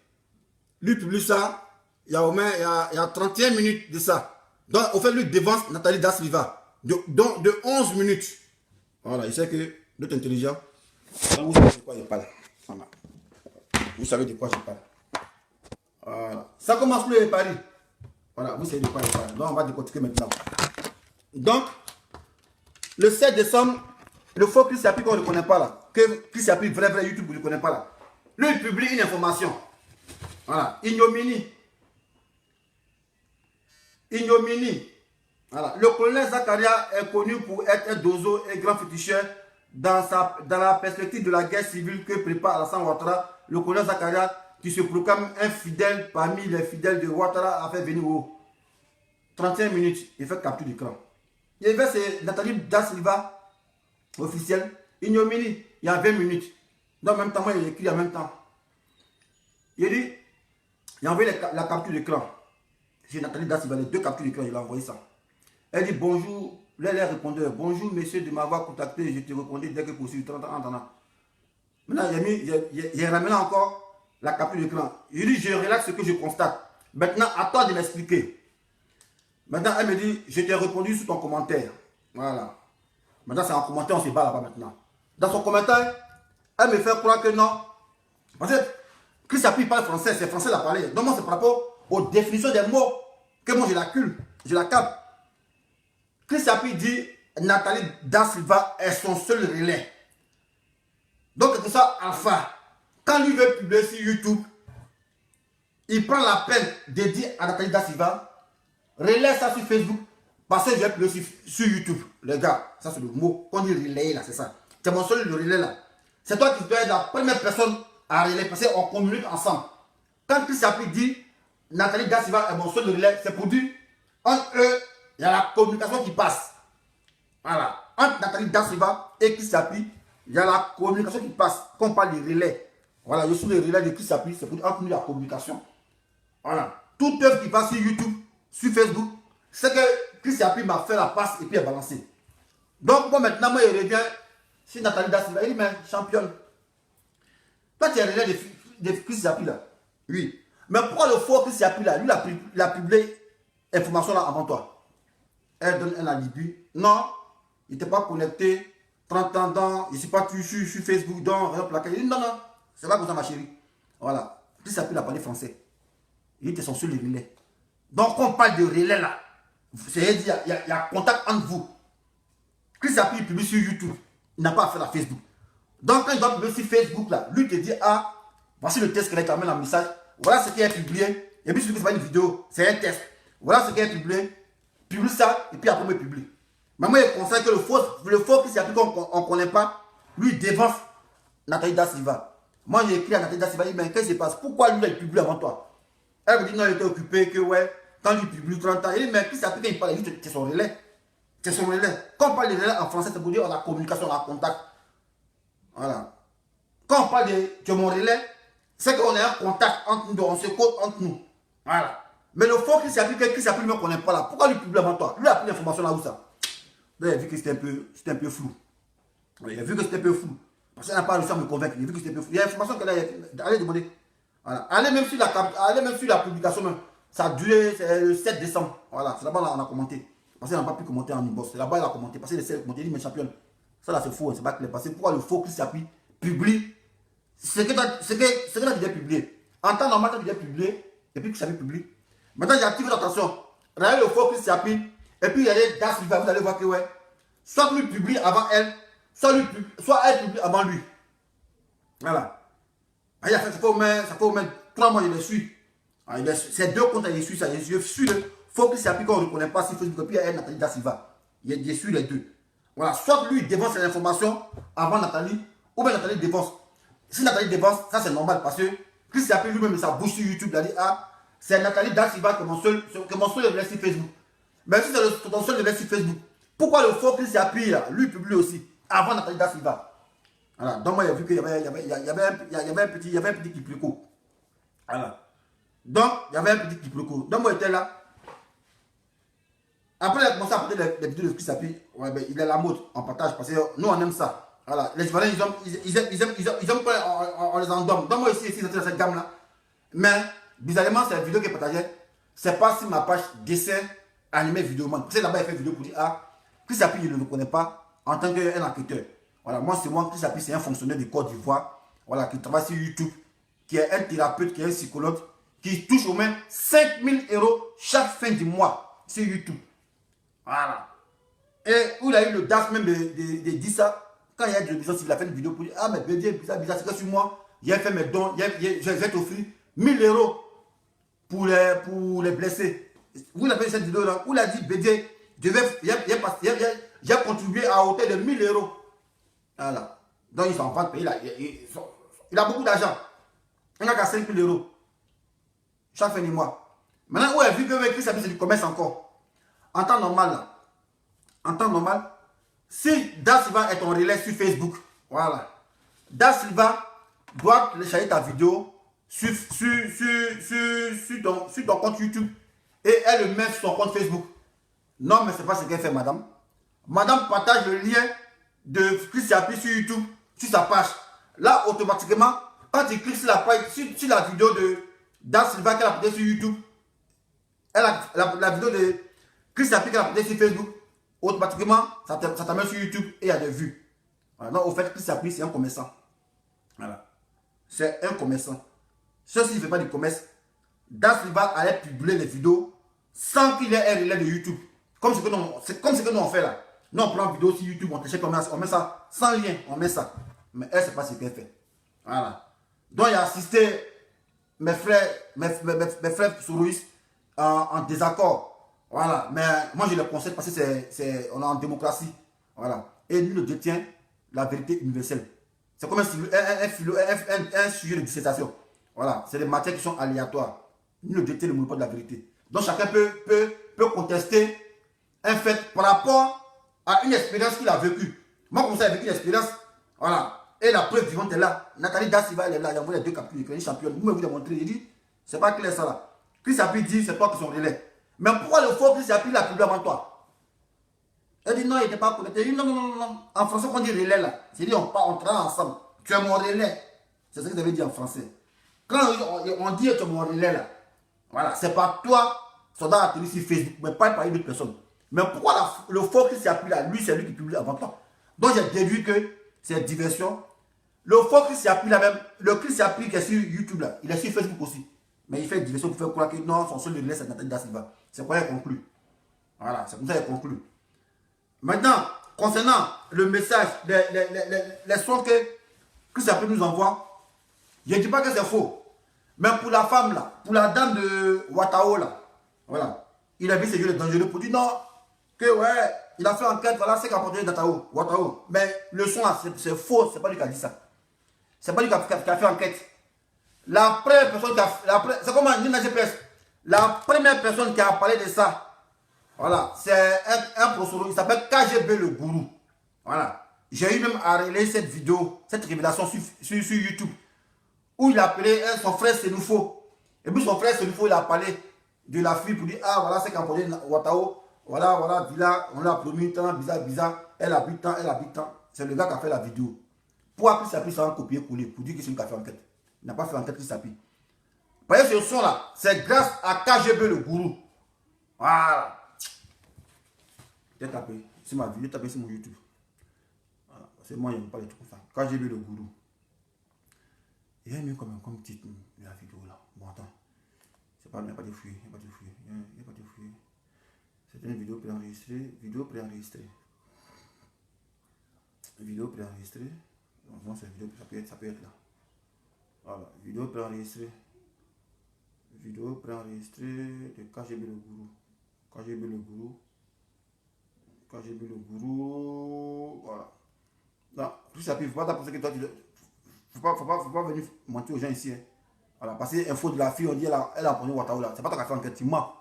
Lui publie ça. Il y a 31 minutes de ça. Donc, au fait, lui devance Nathalie Da Silva. De 11 minutes. Voilà. Il sait que l'autre intelligent. Vous savez de quoi je parle. Voilà. Vous savez de quoi je parle. Voilà. Ça commence le Paris. Voilà, vous savez de quoi il parle. Donc, on va décortiquer maintenant. Donc, le 7 décembre, le faux Chris Yapi qu'on ne connaît pas là, que Chris Yapi, vrai YouTube, vous ne connaissez pas là. Lui, il publie une information. Voilà, ignominie. Ignominie. Voilà. Le colonel Zakaria est connu pour être un dozo et grand féticheur dans la perspective de la guerre civile que prépare Alassane Ouattara. Le colonel Zakaria, qui se proclame un fidèle parmi les fidèles de Ouattara, a fait venir au 31 minutes. Il fait capture d'écran. Il y avait c'est Nathalie Da Silva, officiel. Ignominie, il y a 20 minutes. Donc en même temps, moi, il écrit en même temps. Il dit, il a envoyé la capture d'écran. C'est Nathalie Da Silva, les deux captures d'écran, il a envoyé ça. Elle dit bonjour, les répondeurs, bonjour messieurs de m'avoir contacté, je te répondrai dès que possible, 30 ans. Maintenant, il a ramené encore la capture d'écran. Il dit, je relaxe ce que je constate. Maintenant, à toi de m'expliquer. Maintenant, elle me dit, je t'ai répondu sous ton commentaire. Voilà. Maintenant, c'est en commentaire, on se bat là-bas maintenant. Dans son commentaire, elle me fait croire que non. Parce que Chris Yapi parle français, c'est français la parler. Donc moi, c'est par rapport aux définitions des mots que moi je la capte. Chris Yapi dit, Nathalie Da Silva est son seul relais. Donc c'est ça, Alpha. Quand lui veut publier sur YouTube, il prend la peine de dire à Nathalie Da Silva, relais ça sur Facebook, parce que je vais publier sur YouTube. Les gars, ça c'est le mot qu'on dit relayer là, c'est ça. C'est mon seul le relais là. C'est toi qui dois être la première personne à relayer, parce qu'on communique ensemble. Quand Chris Yapi dit, Nathalie Da Silva est mon seul relais, c'est pour dire, entre eux, il y a la communication qui passe. Voilà. Entre Nathalie Da Silva et Chris Yapi, il y a la communication qui passe. Quand on parle de relais. Voilà, je suis le relais de Chris Yapi, c'est pour dire entre nous la communication. Voilà. Toute œuvre qui passe sur YouTube, sur Facebook, c'est que Chris Yapi m'a fait la passe et puis est balancé. Donc, moi maintenant, moi, il revient sur Nathalie Da Silva. Il dit, mais championne, toi, tu es relais de Chris Yapi là. Oui. Mais pourquoi le faux Chris Yapi là, lui, il a publié l'information là avant toi? Elle donne un alibi. Non, il n'était pas connecté. 30 ans dans, je ne sais pas, tu sur Facebook, dans, rien plaqué. Il dit non, non, c'est pas comme ça, ma chérie. Voilà. Chris Yapi, il a parlé français. Il était son seul relais. Donc, quand on parle de relais là, c'est-à-dire, il y a contact entre vous. Chris Yapi, il publie sur YouTube. Il n'a pas affaire à Facebook. Donc, quand il doit publier sur Facebook là, lui te dit, ah, voici le test qu'il a mis dans le message. Voilà ce qu'il a publié. Et puis, ce n'est pas une vidéo, c'est un test. Voilà ce qu'il a publié. Publie ça, et puis après, il publie. Mais moi, je conseille que le faux Chris Yapi qu'on ne connaît pas, lui dévance Nathalie Da Silva. Moi, j'ai écrit à Nathalie Da Silva, mais qu'est-ce qui se passe? Pourquoi lui, il publie avant toi? Elle me dit, non, il était occupé, que ouais, quand il publie 30 ans, il dit, mais Chris Yapi, quand il parle, c'est son relais. C'est son relais. Quand on parle de relais en français, c'est pour dire, on a communication, on a contact. Voilà. Quand on parle de mon relais, c'est qu'on a un contact entre nous, on se code entre nous. Voilà. Mais le faux Chris Yapi, que Chris Yapi ne me connaît pas là, pourquoi lui publie avant toi? Lui a pris l'information là où ça? Là, il a vu que c'était un peu flou. Il a vu que c'était un peu flou. Parce qu'elle n'a pas réussi à me convaincre. Il a vu que c'était un peu flou. Il y a l'information qu'elle a. Allez demander. Voilà. Allez même sur la publication même. Ça a duré le 7 décembre. Voilà. C'est là-bas on a commenté. Parce qu'elle n'a pas pu commenter en inbox. C'est là-bas elle a commenté. Parce qu'elle a commenté. Il dit, mais championne, ça là c'est faux. C'est pas clair. Parce que pourquoi le faux Chris Yapi publie ce que tu as déjà publié. En temps normal, tu as déjà publié. Et puis Chris Yapi publie. Maintenant, j'active votre attention. Regardez le faux Chris Yapi. Et puis il y a des gars qui vous allez voir que ouais. Soit lui publie avant elle, soit elle publie avant lui. Voilà. Ça fait au moins 3 mois, je les suis. Ces deux comptes, je les suis ça. Je suis le faux Chris Yapi qu'on ne reconnaît pas sur Facebook. Et puis il y a Nathalie Da Silva. Je suis les deux. Voilà. Soit lui dévance l'information avant Nathalie, ou bien Nathalie dévance. Si Nathalie dévance, ça c'est normal parce que Chris Yapi lui-même, sa bouche sur YouTube, il a dit, ah, c'est Nathalie Da Silva que mon seul relais sur Facebook. Mais si c'est ton seul relais sur Facebook, pourquoi le faux Chris Yapi, lui publie aussi, avant Nathalie Da Silva? Voilà. Donc moi, j'ai vu qu'il y avait un petit quiproquo. Voilà. Donc, il y avait un petit quiproquo. Donc moi, j'étais là. Après, il a commencé à parler des vidéos de Chris Yapi. Ouais, ben, il est la mode, on partage, parce que nous, on aime ça. Voilà. Les Ivoiriens, ils aiment pas, on les endorme. Donc moi, ici, j'étais dans cette gamme-là. Mais, bizarrement, c'est la vidéo qui est partagée. C'est pas sur ma page dessin animé vidéo. Parce que là-bas, il fait une vidéo pour dire, ah, Chris Yapi, je ne le connais pas en tant qu'un enquêteur. Voilà, moi, Chris Yapi, c'est un fonctionnaire de Côte d'Ivoire, voilà, qui travaille sur YouTube, qui est un thérapeute, qui est un psychologue, qui touche au moins 5000 € chaque fin du mois sur YouTube. Voilà. Et où il a eu le DAS même de dire ça. Quand il y a de besoin, il a fait une vidéo pour dire ah, mais Bédié, bizarre, c'est que sur moi, j'ai fait mes dons, je vais t'offrir 1000 € pour les blessés. Vous avez cette vidéo là où il a dit Bédié, j'ai contribué à hauteur de 1000 €. Voilà. Donc ils sont en train de payer. Il a beaucoup d'argent. Il n'a qu'à 5000 € chaque fin du mois. Maintenant, où est vu que Christ c'est du commerce encore. En temps normal, là, en temps normal, si Da Silva est ton relais sur Facebook, voilà, Da Silva doit télécharger ta vidéo sur ton compte YouTube et elle le met sur son compte Facebook. Non, mais c'est pas ce qu'elle fait, madame. Madame partage le lien de Chris Yapi sur YouTube, sur sa page. Là, automatiquement, quand tu cliques sur la page, sur la vidéo de Da Silva qu'elle a postée sur YouTube, la vidéo de Chris Yapi qu'elle a postée sur Facebook, automatiquement, ça t'amène sur YouTube et il y a des vues. Voilà. Donc, au fait, Chris Yapi, c'est un commerçant. Voilà. C'est un commerçant. Ceci ne fait pas du commerce. Da Silva allait publier les vidéos sans qu'il ait un relais de YouTube. Comme ce que nous on fait là. Nous on prend une vidéo sur YouTube, on télécharge, on met ça sans lien, on met ça. Mais elle, c'est pas ce qu'elle fait. Voilà. Donc, il a assisté mes frères souristes en désaccord. Voilà. Mais moi, je le conseille parce que on est en démocratie. Voilà. Et lui, le détient la vérité universelle. C'est comme un sujet de dissertation. Voilà. C'est des matières qui sont aléatoires. Lui, le détient le monopole de la vérité. Donc, chacun peut contester un fait par rapport à une expérience qu'il a vécue. Moi, comme ça, j'ai vécu une expérience. Voilà. Et la preuve vivante est là. Nathalie Da Silva, elle est là. Il y a envoyé les 2 captures. Elle est championne. Vous me démontrez. Il dit, c'est pas clair ça là. Chris Yapi dit, c'est toi qui sont relais. Mais pourquoi le faux Chris Yapi l'a publié avant toi? Elle dit, non, il n'était pas connecté. Elle dit, non, non, non, non. En français, on dit relais là. C'est dit, on travaille ensemble. Tu es mon relais. C'est ce que vous avez dit en français. Quand on dit, tu es mon relais là. Voilà. C'est pas toi, soldat à télé sur Facebook, mais pas par une autre personne. Mais pourquoi le faux Chris Yapi là, lui, c'est lui qui publie avant toi? Donc, j'ai déduit que c'est diversion. Le faux Chris Yapi là même, le Chris Yapi qui est sur YouTube là, il est sur Facebook aussi. Mais il fait diversion pour faire croire que non, son seul relais c'est Nathalie Da Silva. C'est quoi il conclut. Voilà, c'est comme ça qu'il conclut. Maintenant, concernant le message, les sons que Chris Yapi nous envoie, je ne dis pas que c'est faux. Mais pour la femme là, pour la dame de Watao là, voilà, il a vu ces jeux dangereux pour dire non, que ouais, il a fait enquête, voilà, c'est qu'a apporté Watao. Mais le son là, c'est faux, c'est pas lui qui a dit ça. C'est pas lui qui a fait enquête. La première personne qui a... C'est comme un GPS. La première personne qui a parlé de ça, voilà, c'est un professeur, il s'appelle KGB le gourou. Voilà. J'ai eu même à relayer cette vidéo, cette révélation sur YouTube, où il a appelé son frère Senoufo. Et puis son frère Senoufo, il a parlé de la fille pour dire, ah voilà, c'est qu'en parlé de Watao. Voilà, Villa, on l'a promis, tant, bizarre, elle habite tant. C'est le gars qui a fait la vidéo. Pourquoi Chris Yapi s'en copier-coller pour dire que c'est lui qui a fait enquête? Il n'a pas fait enquête Chris Yapi. Vous voyez ce son là, c'est grâce à KGB le gourou. Voilà. J'ai tapé, c'est ma vidéo, j'ai tapé sur mon YouTube. Voilà. C'est moi, il n'y a pas les trucs comme ça. KGB le gourou. Il y a mis comme titre de la vidéo là. Bon, attends. C'est pas, il n'y a pas de fouille. Il n'y a pas de fouille. Il n'y a pas de fouille. C'est une vidéo préenregistrée. Vidéo préenregistrée. Vidéo préenregistrée. Non, c'est vidéo, ça peut être là. Voilà, vidéo préenregistrée. Vidéo préenregistrée de KGB le gourou. KGB le gourou. KGB le gourou. Voilà. Non, tout ça, il ne faut pas penser que toi, faut pas venir mentir aux gens ici. Hein. Voilà, parce que l'info de la fille, on dit elle a appelé Watao là. C'est pas toi qui as fait enquête, tu mens.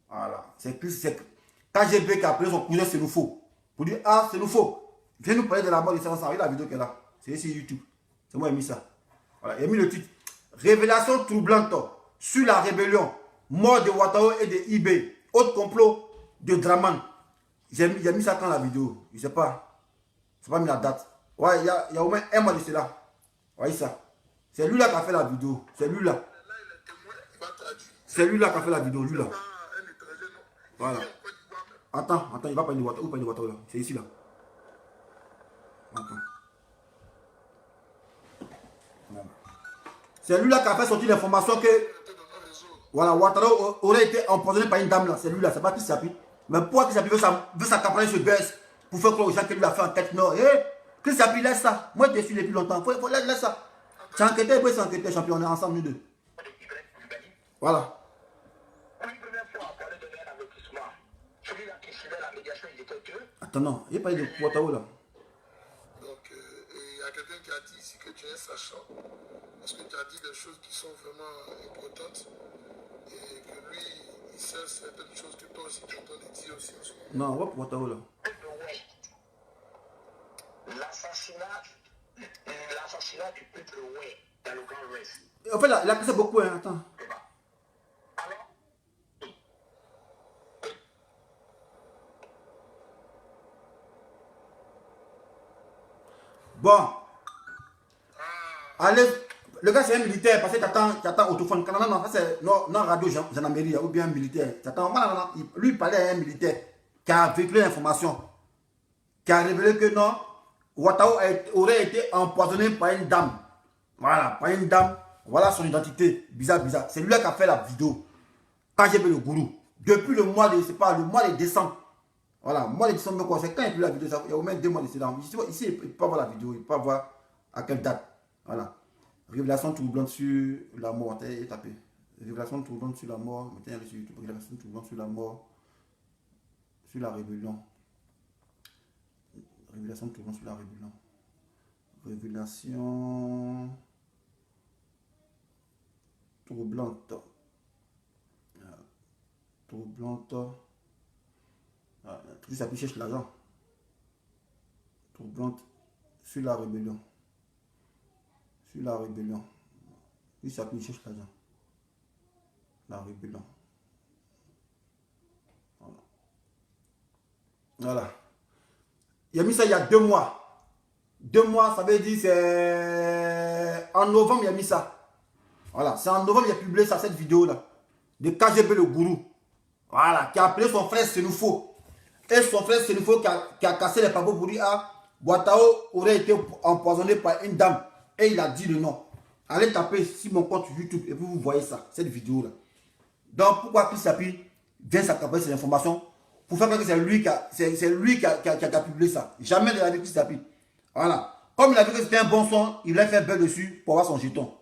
Voilà. C'est KGB qui a appelé son cousin Senoufo. Pour dire, ah, Senoufo. Viens nous parler de la mort de Sansar. Vous voyez la vidéo qu'elle a. C'est sur YouTube. C'est moi qui ai mis ça. Voilà, il a mis le titre. Révélation troublante sur la rébellion. Mort de Watao et de eBay. Autre complot de Draman. J'ai mis ça quand la vidéo. Je ne sais pas. Je n'ai pas mis la date. Ouais, il y a au moins un mois de cela. Vous voyez ça. C'est lui là qui a fait la vidéo. C'est lui là. C'est lui là qui a fait la vidéo. Lui là. Voilà. Attends, il va pas de Watao. Où pas de Watao là? C'est ici là. Attends. Voilà. C'est lui là qui a fait sortir l'information que Voilà, Ouattara aurait été empoisonné par une dame là. C'est lui là, c'est pas Christ Appi. Mais pourquoi Christ Appi veut s'accaparer ce buzz pour faire croire aux gens qu'il lui a fait en tête nord? Christ Appi, laisse ça. Moi, je te suis depuis longtemps. Laisse ça. Tu as enquêté, après c'est enquêté, champion. On est ensemble, nous deux. Voilà. Attends, non, il n'y a pas eu de Ouattara là. Donc, il y a quelqu'un qui a dit ici que tu es sachant. Parce que tu as dit des choses qui sont vraiment importantes. Et que lui, il sait certaines choses que toi aussi tu entends les dire aussi. Non, on va pour Ouattara là. L'assassinat du peuple Oué dans le Grand Ouest. En fait, il a cassé beaucoup, hein, attends. Bon. Allez, le gars c'est un militaire parce que tu attends autophone. Non, non, ça c'est non, radio gendarmerie ou bien un militaire. Lui il parlait à un militaire qui a véhiculé l'information, qui a révélé que non, Ouattara aurait été empoisonné par une dame. Voilà, par une dame. Voilà son identité. Bizarre, bizarre. C'est lui qui a fait la vidéo. KGB le gourou. Depuis le mois de, c'est pas le mois de décembre. Voilà, mois de décembre, c'est quand il a vu la vidéo, il y a au moins 2 mois de décembre. Ici, il ne peut pas voir la vidéo, il ne peut pas voir à quelle date. Voilà. Révélation troublante sur la mort. Tapé. Révélation troublante sur la mort. Mettez sur YouTube. Révélation troublante sur la mort. Sur la rébellion. Révélation troublante sur la rébellion. Révélation troublante. Troublante. Tout ça cherche l'argent. Troublante sur la rébellion. Sur la rébellion. Tout ça cherche l'argent. La rébellion. Voilà. Voilà. Il a mis ça il y a 2 mois. 2 mois, ça veut dire c'est en novembre, il a mis ça. Voilà, c'est en novembre, il a publié ça, cette vidéo-là. De KGB le gourou. Voilà, qui a appelé son frère Sénoufo. Et son frère Sénoufo qui a cassé les papiers pour dire ah, Ouattara aurait été empoisonné par une dame. Et il a dit le nom. Allez taper sur mon compte YouTube et vous voyez ça, cette vidéo-là. Donc pourquoi Christ Appi vient s'accaparer ces informations pour faire que c'est lui qui a publié ça. Jamais de la vie Christ Appi. Voilà. Comme il a vu que c'était un bon son, il a fait belle dessus pour avoir son jeton.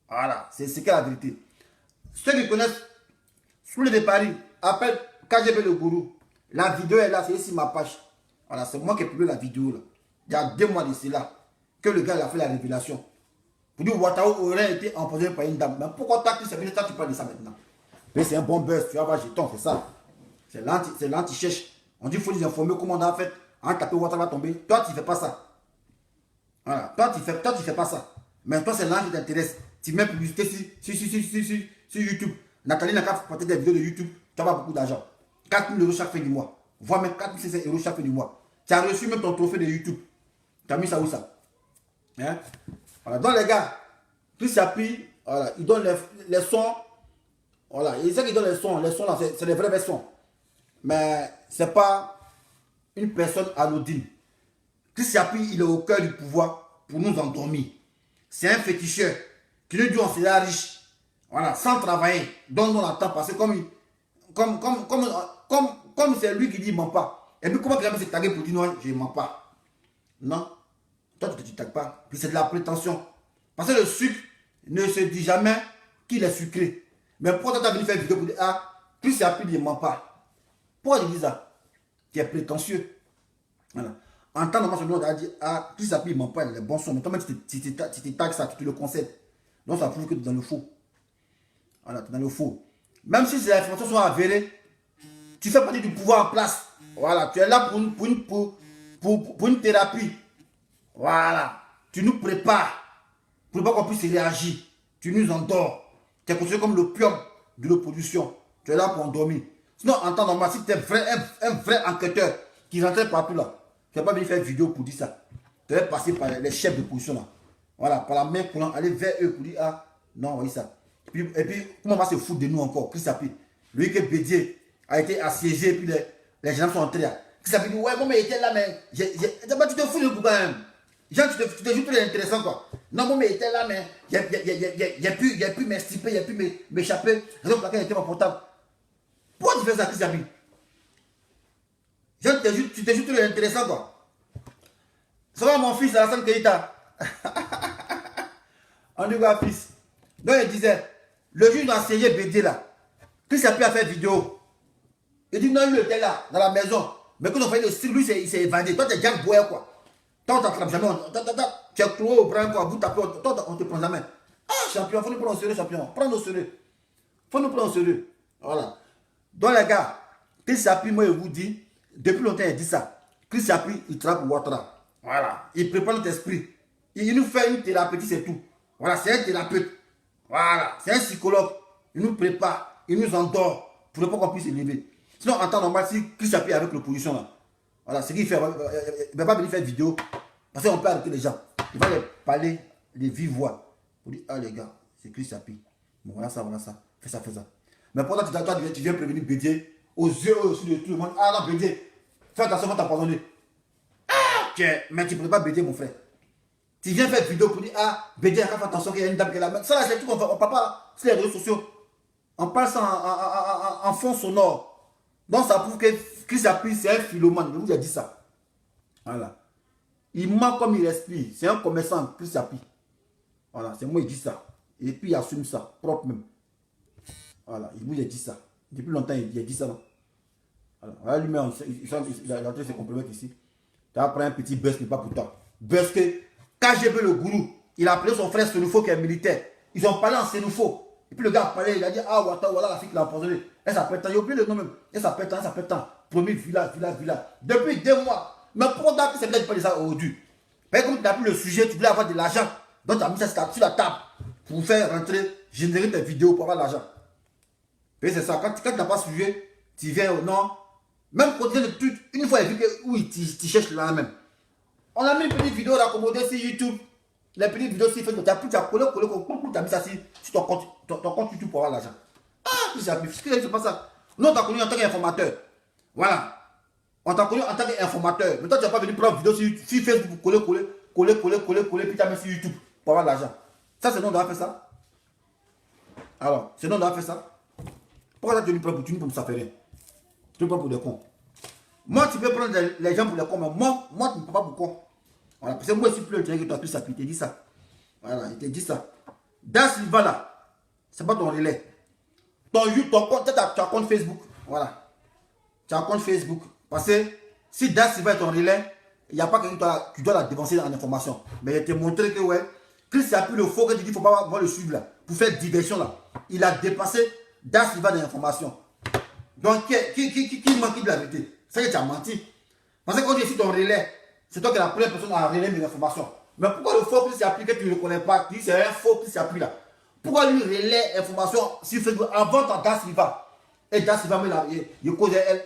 Voilà, c'est ce qu'est la vérité. Ceux qui connaissent sous les paris, appellent KGB le gourou. La vidéo est là, c'est ici ma page. Voilà, c'est moi qui ai publié la vidéo là. Il y a 2 mois de cela que le gars a fait la révélation. Pour dire Ouattara aurait été empoisonné par une dame. Mais pourquoi tu parles de ça maintenant? Mais c'est un bon buzz, tu vas voir jeton, c'est ça. C'est l'anti-cherche. On dit qu'il faut les informer comment on a fait. En tapant Ouattara va tomber. Toi, tu ne fais pas ça. Voilà. Toi, tu fais pas ça. Mais toi, c'est l'anti qui t'intéresse. Tu mets publicité sur YouTube. Nathalie n'a qu'à porter des vidéos de YouTube. Tu vas avoir beaucoup d'argent. 4 000 € chaque fin du mois. Voire même 4 500 € chaque fin du mois. Tu as reçu même ton trophée de YouTube. Tu as mis ça où ça? Hein? Voilà. Donc les gars, Christ Appi, voilà, ils donnent les sons. Voilà. Ils disent qu'ils donnent les sons là, c'est les vrais sons. Mais ce n'est pas une personne anodine. Christ Appi, il est au cœur du pouvoir pour nous endormir. C'est un féticheur qui nous dit on sera riche. Voilà, sans travailler. Donc on attend parce que comme c'est lui qui dit il ne ment pas. Et puis comment il a se taguer pour dire non, je ne mens pas. Non. Toi tu ne te tagues pas. Puis c'est de la prétention. Parce que le sucre ne se dit jamais qu'il est sucré. Mais pourquoi tu as venu faire une vidéo pour dire ah, Christ Appi il ne ment pas. Pourquoi il dit ça? Tu es prétentieux. Voilà. En temps normal, on a dit ah, Christ Appi il ne ment pas, il est bon son. Mais toi même tu te tagues ça, tu te le concèdes. Donc ça prouve que tu es dans le faux. Voilà, tu es dans le faux. Même si ces informations sont avérées, tu fais partie du pouvoir en place. Voilà, tu es là pour une thérapie. Voilà, tu nous prépares pour pas qu'on puisse réagir. Tu nous endors. Tu es considéré comme l'opium de l'opposition. Tu es là pour endormir. Sinon, en temps normal, si tu es un vrai enquêteur qui rentrait partout là, tu n'as pas venir faire une vidéo pour dire ça. Tu vas passer par les chefs de position là. Voilà, par la main pour aller vers eux pour dire ah, non, voyez ça. Et puis, comment on va se foutre de nous encore? Christ Appi, lui que Bédier a été assiégé, et puis les gens sont entrés là. Christ Appi dit, ouais, bon, mais il était là, mais tu te fous de nous quand même. Genre, tu te joues très intéressant, quoi. Non, bon, mais il était là, mais il n'y a pu m'estiper, il n'y a pu m'échapper. Raison pour laquelle il était mon portable. Pourquoi tu fais ça, Chris Happy? Genre, tu te joues très intéressant, quoi. Ça va, mon fils, Alassane Keita. On dit quoi, fils? Donc, il disait, le juge a siégé BD là. Chris Happy a fait vidéo. Il dit, non, lui était là, dans la maison. Mais quand on fait le style, lui, il s'est évadé. Toi, t'es Jack Boyer, quoi. Toi, on t'attrape jamais. Tu es cloué au bras, quoi. Vous tapez, toi, on te prend jamais. Ah, champion, faut nous prendre au sérieux, champion. Prends-nous au sérieux. Faut nous prendre au sérieux. Voilà. Donc, les gars, Chris Happy, moi, je vous dis, depuis longtemps, il dit ça. Chris Happy, il trappe Ouattara. Voilà. Il prépare notre esprit. Il nous fait une thérapie, c'est tout. Voilà, c'est un thérapeute. Voilà. C'est un psychologue. Il nous prépare. Il nous endort pour ne pas qu'on puisse élever. Sinon, en temps normal, si Chris Happy est avec l'opposition, là, voilà, ce qu'il fait, il ne va pas venir faire vidéo. Parce qu'on peut arrêter les gens. Il va les parler de vive voix. Pour dire, ah les gars, c'est Chris Happy. Bon, voilà ça, fais ça, fais ça. Mais pendant que tu viens prévenir Bédier, aux yeux aussi de tout le monde, ah non, Bédier, fais attention, on va t'empoisonner. Ah, mais tu ne peux pas Bédier, mon frère. Tu viens faire vidéo pour dire, ah, Bédier, fais attention qu'il y a une dame qui est là. Ça, c'est tout qu'on parle pas sur les réseaux sociaux. On parle ça en fond sonore. Donc, ça prouve que Chris Happy, c'est un philomane. Je vous ai dit ça. Voilà. Il ment comme il respire. C'est un commerçant, Chris Happy. Voilà, c'est moi qui dis ça. Et puis il assume ça, propre même. Voilà, il vous a dit ça. Depuis longtemps, il a dit ça. Voilà, lui-même, il a rentré ses compliments ici. Tu as pris un petit buzz, mais pas pour toi. Buzz que KGB, le gourou, il a appelé son frère Sénoufo qui est militaire. Ils ont parlé en Sénoufo. Et puis le gars a parlé, il a dit, ah, voilà la fille qui l'a empoisonné. Elle s'appelle tant, il a oublié le nom même. Elle s'appelle tant. Promis, village. Depuis 2 mois. Mais pourquoi d'accord, c'est peut-être pas ça aujourd'hui. Mais comme tu n'as plus le sujet, tu voulais avoir de l'argent. Donc tu as mis ça sur la table pour faire rentrer, générer tes vidéos pour avoir de l'argent. Et c'est ça, quand tu n'as pas sujet, tu viens au nom. Même quand tu viens de tout, une fois, il a vu que oui, tu cherches là même. On a mis une petite vidéo raccommodée sur YouTube. Les petites vidéos, si tu as plus, tu as collé, tu as mis ça sur ton compte YouTube pour avoir l'argent. Ah, puis c'est pas ça. Nous, on t'a connu en tant qu'informateur. Voilà. On t'a connu en tant qu'informateur. Mais toi, tu n'as pas venu prendre vidéo sur Facebook pour coller, puis tu as mis sur YouTube pour avoir l'argent. Ça, c'est nous, on doit faire ça. Alors, c'est nous, on doit faire ça. Pourquoi tu nous prends pour ça faire rien? Tu nous prends pour des cons. Moi, tu peux prendre les gens pour des cons, mais moi, tu ne prends pas pour con. Voilà, parce que moi, je suis plus le que toi, plus ça, puis il te dit ça. Voilà, il te dit ça. Dans Silva, là, c'est pas ton relais. Ton compte, tu as un compte Facebook. Voilà. Tu as un compte Facebook. Parce que si Das Silva est ton relais, il n'y a pas que tu dois la dévancer en information. Mais il te montré que, ouais, Chris a plus le faux que tu dis, il ne faut pas le suivre là. Pour faire diversion là. Il a dépassé Das Silva dans l'information. Donc, qui manque de la vérité? C'est que tu as menti. Parce que quand tu es sur ton relais, c'est toi qui es la première personne à relayer mes informations. Mais pourquoi le faux Chris applique que tu ne le connais pas? Tu dis c'est un faux Chris applique là. Pourquoi lui relaie l'information sur Facebook avant ton Das Silva? Et Das Silva, il cause elle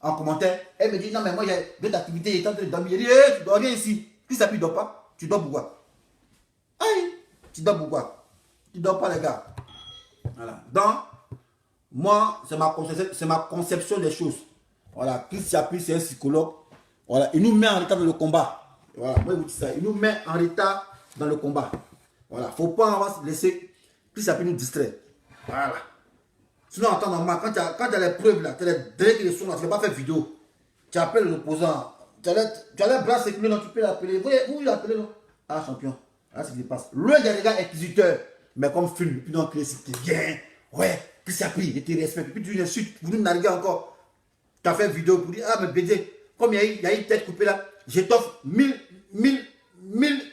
en commentaire. Elle me dit non, mais moi j'ai d'autres activités, il est en train de dormir. Il dit tu dors rien ici. Chris applique, tu ne dors pas? Tu dors pourquoi? Aïe, tu dors pourquoi? Tu ne dors pas, les gars. Voilà. Donc, moi, c'est ma conception des choses. Voilà, Chris applique, c'est un psychologue. Voilà, il nous met en retard dans le combat. Voilà, moi je vous dis ça. Il nous met en retard dans le combat. Voilà, faut pas laisser Chris Happy nous distraire. Voilà. Sinon, en temps normal, quand tu as les preuves là, tu as les données qui sont là, tu ne vas pas faire vidéo. Tu appelles l'opposant. Tu as les bras séculés, tu peux l'appeler. Vous l'appelez, non? Ah, champion. Là, c'est ce qui se passe. L'un des gars inquisiteurs, mais comme film, puis donc, c'est bien. Ouais, Chris Happy, il te respecte. Puis tu insultes, vous nous narguez encore. Tu as fait une vidéo pour dire, ah, mais BD, comme il y a une tête coupée là, je t'offre 1000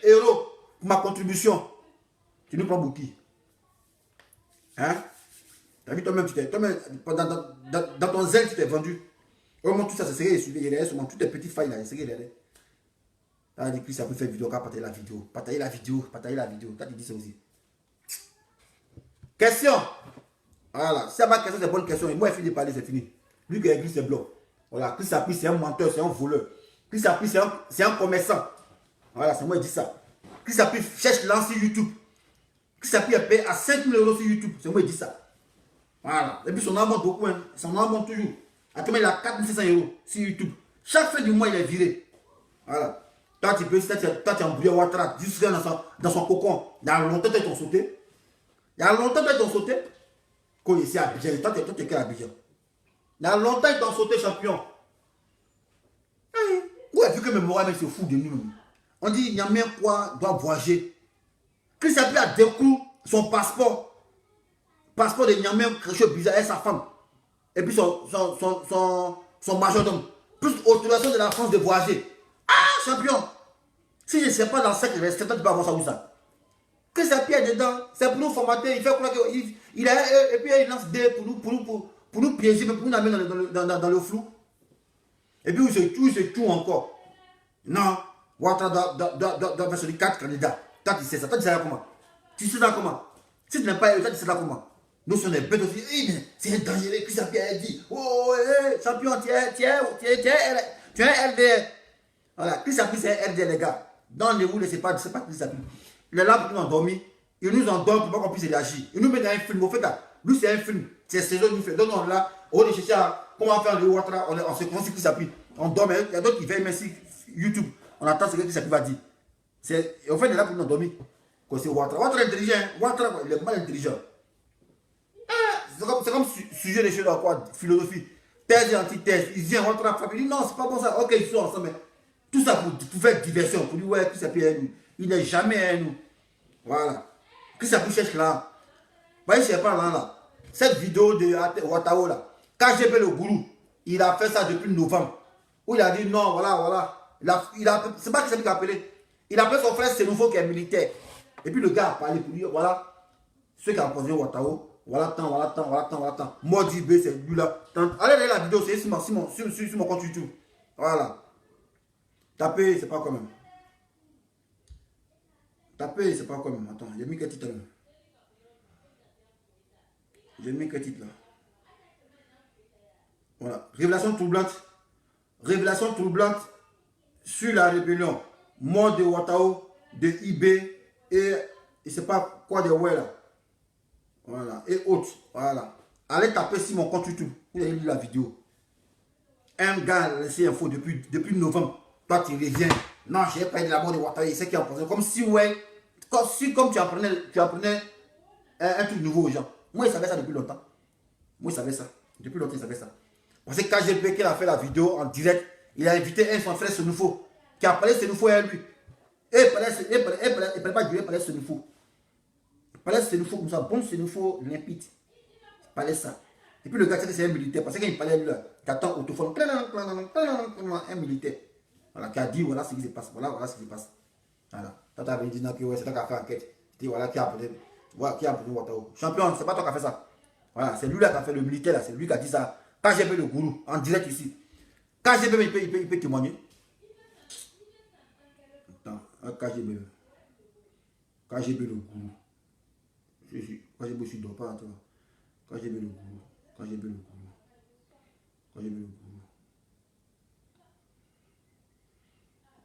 euros pour ma contribution. Tu nous prends pour qui? Hein? T'as vu toi-même, dans ton zèle, tu t'es vendu. Vraiment, tout ça, c'est serré, il y a seulement toutes les petites failles là, c'est serré. T'as dit que ça peut faire vidéo, quand partager la vidéo. Partager la vidéo. T'as dit ça aussi. Question. Voilà, si c'est ma question, c'est bonne question. Et moi, il finit de parler, c'est fini. Lui qui a écrit, c'est blanc. Voilà, Chris Happy, c'est un menteur, c'est un voleur. Chris Happy, c'est un commerçant. Voilà, c'est moi qui dis ça. Chris Happy cherche l'an sur YouTube. Chris Happy est payé à 5 000 euros sur YouTube. C'est moi qui dis ça. Voilà. Et puis son nom monte beaucoup. Hein. Son nom monte toujours. Actuellement, il a 4 600 euros sur YouTube. Chaque fin du mois, il est viré. Voilà. Toi, tu peux, toi, tu as embrouillé Ouattara jusqu'à dans son cocon. Il y a longtemps qu'ils t'ont sauté. Il y a longtemps qu'ils t'ont sauté. Quand ici à Abidjan, toi, tu es qu'à Abidjan. Il y a longtemps qu'ils t'ont sauté, champion. Vous avez vu que mes morales se foutent de nous. On dit, il y a même quoi doit voyager. Chris Appuie a découvert son passeport. Passeport de Niamey, quelque chose de bizarre, et sa femme. Et puis son majordome. Plus autorisation de la France de voyager. Ah, champion! Si je ne sais pas dans 5 restaurants, tu peux avoir ça où ça. Que ça pied dedans, c'est pour nous formater. Il fait quoi il a, et puis il lance des pour nous piéger, pour nous amener dans le flou. Et puis il se tue encore. Non, Ouattara doit faire sur 4 candidats. Toi, tu sais ça. Toi, tu sais ça comment? Tu sais ça comment? Si tu n'es pas élu, toi, tu sais ça comment? Nous sommes des bêtes aussi. C'est un dangereux. Puis ça a dit, oh, champion, tu es un LDR. Voilà, Chris Appuie, c'est un LDR, les gars. Dans les roules, c'est pas Chris Appuie. Il est là pour nous endormir. Il nous endort pour pas qu'on puisse réagir. Il nous met dans un film. Au fait, là, lui, c'est un film. C'est saison nous fait. Donc, on est là, on est cherché à comment faire le Ouattara. On se concentre sur Chris Appuie. On dort, mais il y a d'autres qui veillent même sur YouTube. On attend ce que Chris Appuie va dire. En fait, il est là pour nous endormir. C'est Ouattara. Ouattara est intelligent. Ouattara, il est mal intelligent. C'est comme sujet des choses dans quoi? Philosophie. Thèse et antithèse. Il vient rentrer en famille. Il dit non, c'est pas bon ça. Ok, ils sont ensemble. Mais tout ça pour faire diversion. Pour dire ouais, Chris Appuie est nous. Il n'est jamais à nous. Voilà. Chris Appuie cherche là. Vous voyez, je ne sais pas là. Cette vidéo de Ouattara là. KGB le gourou, il a fait ça depuis novembre. Où il a dit non, voilà. C'est pas Chris Appuie qui a appelé. Il a appelé son frère Sénoufo qui est militaire. Et puis le gars a parlé pour dire voilà. Ceux qui ont posé Ouattara. Voilà tant. Modi B, c'est lui là. Allez regarder la vidéo, c'est sur mon compte YouTube. Voilà. Tapez, c'est pas quand même. Tapez, c'est pas quand même. Attends, j'ai mis quel titre là? Voilà. Révélation troublante sur la rébellion. Mort de Ouattara, de IB et je sais pas quoi de ouais là. Voilà, et autres, voilà. Allez taper sur mon compte YouTube, vous avez lu la vidéo. Un gars a laissé info depuis novembre. Toi, tu reviens. Non, je n'ai pas eu de la mort de Ouattara, il sait qu'il a posé. Comme si, ouais, comme tu apprenais un truc nouveau aux gens. Moi, il savait ça depuis longtemps. Depuis longtemps, il savait ça. Parce que KGB, qui a fait la vidéo en direct, il a invité son frère Sénoufo, qui a parlé Sénoufo à lui. Et il parlait pas de lui, il parlait Sénoufo. Palais Sénoufo comme ça, bon Sénoufo limpide. Il parlait ça. Et puis le gars, c'est un militaire. Parce qu'il parlait là, t'attends autophone, un militaire. Voilà, qui a dit voilà ce qui se passe. Voilà ce qui se passe. Voilà. Toi, t'avais dit non, que ouais, c'est toi qui a fait enquête. Tu dis voilà qui a appelé. Voilà, qui a appelé Ouattara. Champion, c'est pas toi qui a fait ça. Voilà, c'est lui là qui a fait le militaire là. C'est lui qui a dit ça. Quand j'ai fait le gourou, en direct ici. Quand j'ai fait, il peut témoigner. Attends, quand j'ai fait le gourou. Quand j'ai bossé, je ne dors pas, toi. Quand j'ai vu le gourou.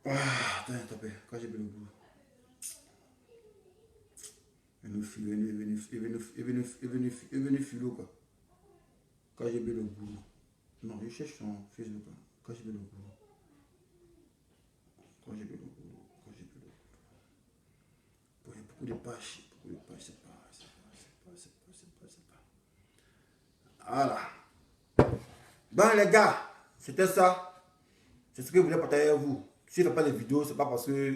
Ah, attends, quand j'ai vu le gourou. Il est venu philo, quoi. Quand j'ai vu le gourou. Non, je cherche son Facebook. Quand j'ai vu le gourou. Il y a beaucoup de pages. C'est pas. Voilà. Bon les gars, c'était ça. C'est ce que je voulais partager avec vous. Si je ne fais pas de vidéos, c'est pas parce que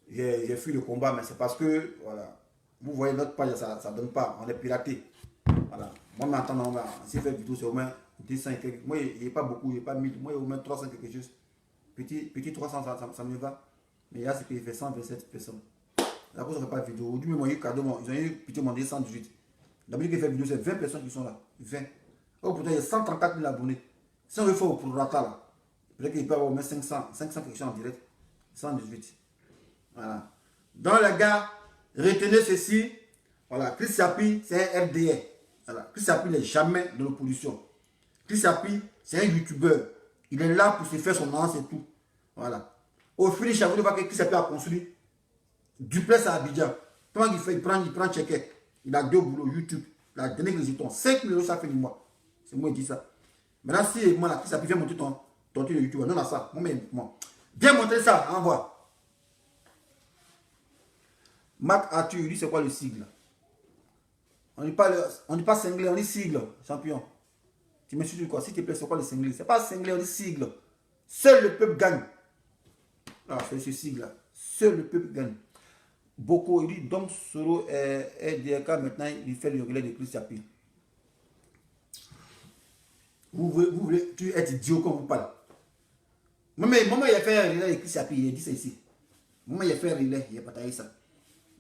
j'ai fui le combat, mais c'est parce que, voilà, vous voyez notre page, ça ne donne pas, on est piraté. Voilà. Moi, maintenant, si je fais une vidéo, c'est au moins 200 quelques. Moi, il n'y a pas beaucoup, il n'y a pas 1000, moi, il y a au moins 300 quelque chose. Petit 300, ça me va. Mais là, c'est qu'il fait 127 personnes. La cause, on ne fait pas de vidéo. Aujourd'hui, ils ont eu cadeau, ils ont eu petit demandé 118. D'habitude, qu'il fait vidéo, c'est 20 personnes qui sont là. 20. Oh, pourtant, il y a 134 000 abonnés. Si on veut faire pour Rata, là, peut-être qu'il peut avoir au moins 500 quelque chose en direct. 118. Voilà. Donc, les gars, retenez ceci. Voilà, Chris Appuie, c'est un RDR. Voilà. Chris Appuie n'est jamais de l'opposition. Chris Appuie, c'est un youtubeur. Il est là pour se faire son avance et tout. Voilà. Au finish, vous voyez que Chris Appuie a construit duplex à Abidjan. Comment il fait? Il prend checker. Il a 2 boulots YouTube. Il a donné les jetons. 5 000 € ça fait du mois. C'est moi qui dis ça. Maintenant, si moi, là, Chris Appuie vient montrer ton truc de YouTube, non, là, ça. Moi, viens montrer ça, envoie. Marc Arthur, lui, c'est quoi le sigle? On dit pas cinglé, on dit sigle, champion. Tu me suis quoi? S'il te plaît, c'est quoi le cinglé? C'est pas cinglé, on dit sigle. Seul le peuple gagne. Ah, c'est ce sigle-là. Seul le peuple gagne. Beaucoup, il dit donc Soro est DRK, maintenant il fait le relais de Chris Yapi. Vous voulez, tu es idiot quand vous parlez. Maman, il a fait un relais de Chris Yapi, il a dit ça ici. Maman, il a fait un relais, il a partagé ça.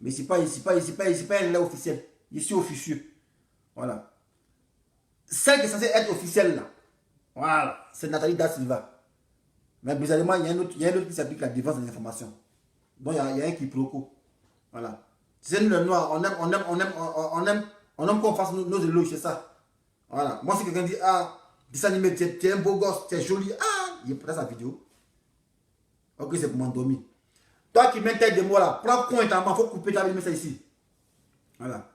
Mais c'est pas un relais officiel. Je suis officieux. Voilà. Celle qui est censée être officielle là. Voilà. C'est Nathalie Da Silva. Mais bizarrement, il y a un autre qui s'applique la défense des informations. Donc il y a un quiproquo. Voilà. C'est nous les noirs, on aime qu'on fasse nos éloges, c'est ça. Voilà. Moi, si quelqu'un dit, ah, dessin animé, tu es un beau gosse, tu es joli, ah, il est prêt sa vidéo. Ok, c'est pour m'endormir. Toi qui mets tête de moi là, prends compte, il faut couper ta vie, mets ça ici. Voilà.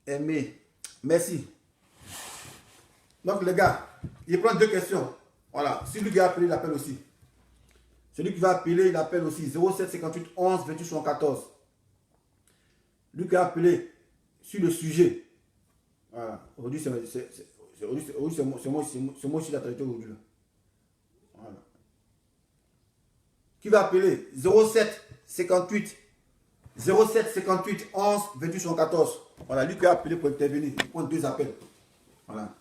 Aimé, merci. Donc les gars, il prend 2 questions. Voilà, celui qui a appelé, il appelle aussi. Celui qui va appeler, il appelle aussi 07 58 11 28 74. Lui qui a appelé sur le sujet. Voilà, aujourd'hui c'est moi qui l'ai traité aujourd'hui. Voilà. Qui va appeler 07 58 11 28 74. Voilà, lui qui a appelé pour intervenir. Il prend 2 appels. Voilà.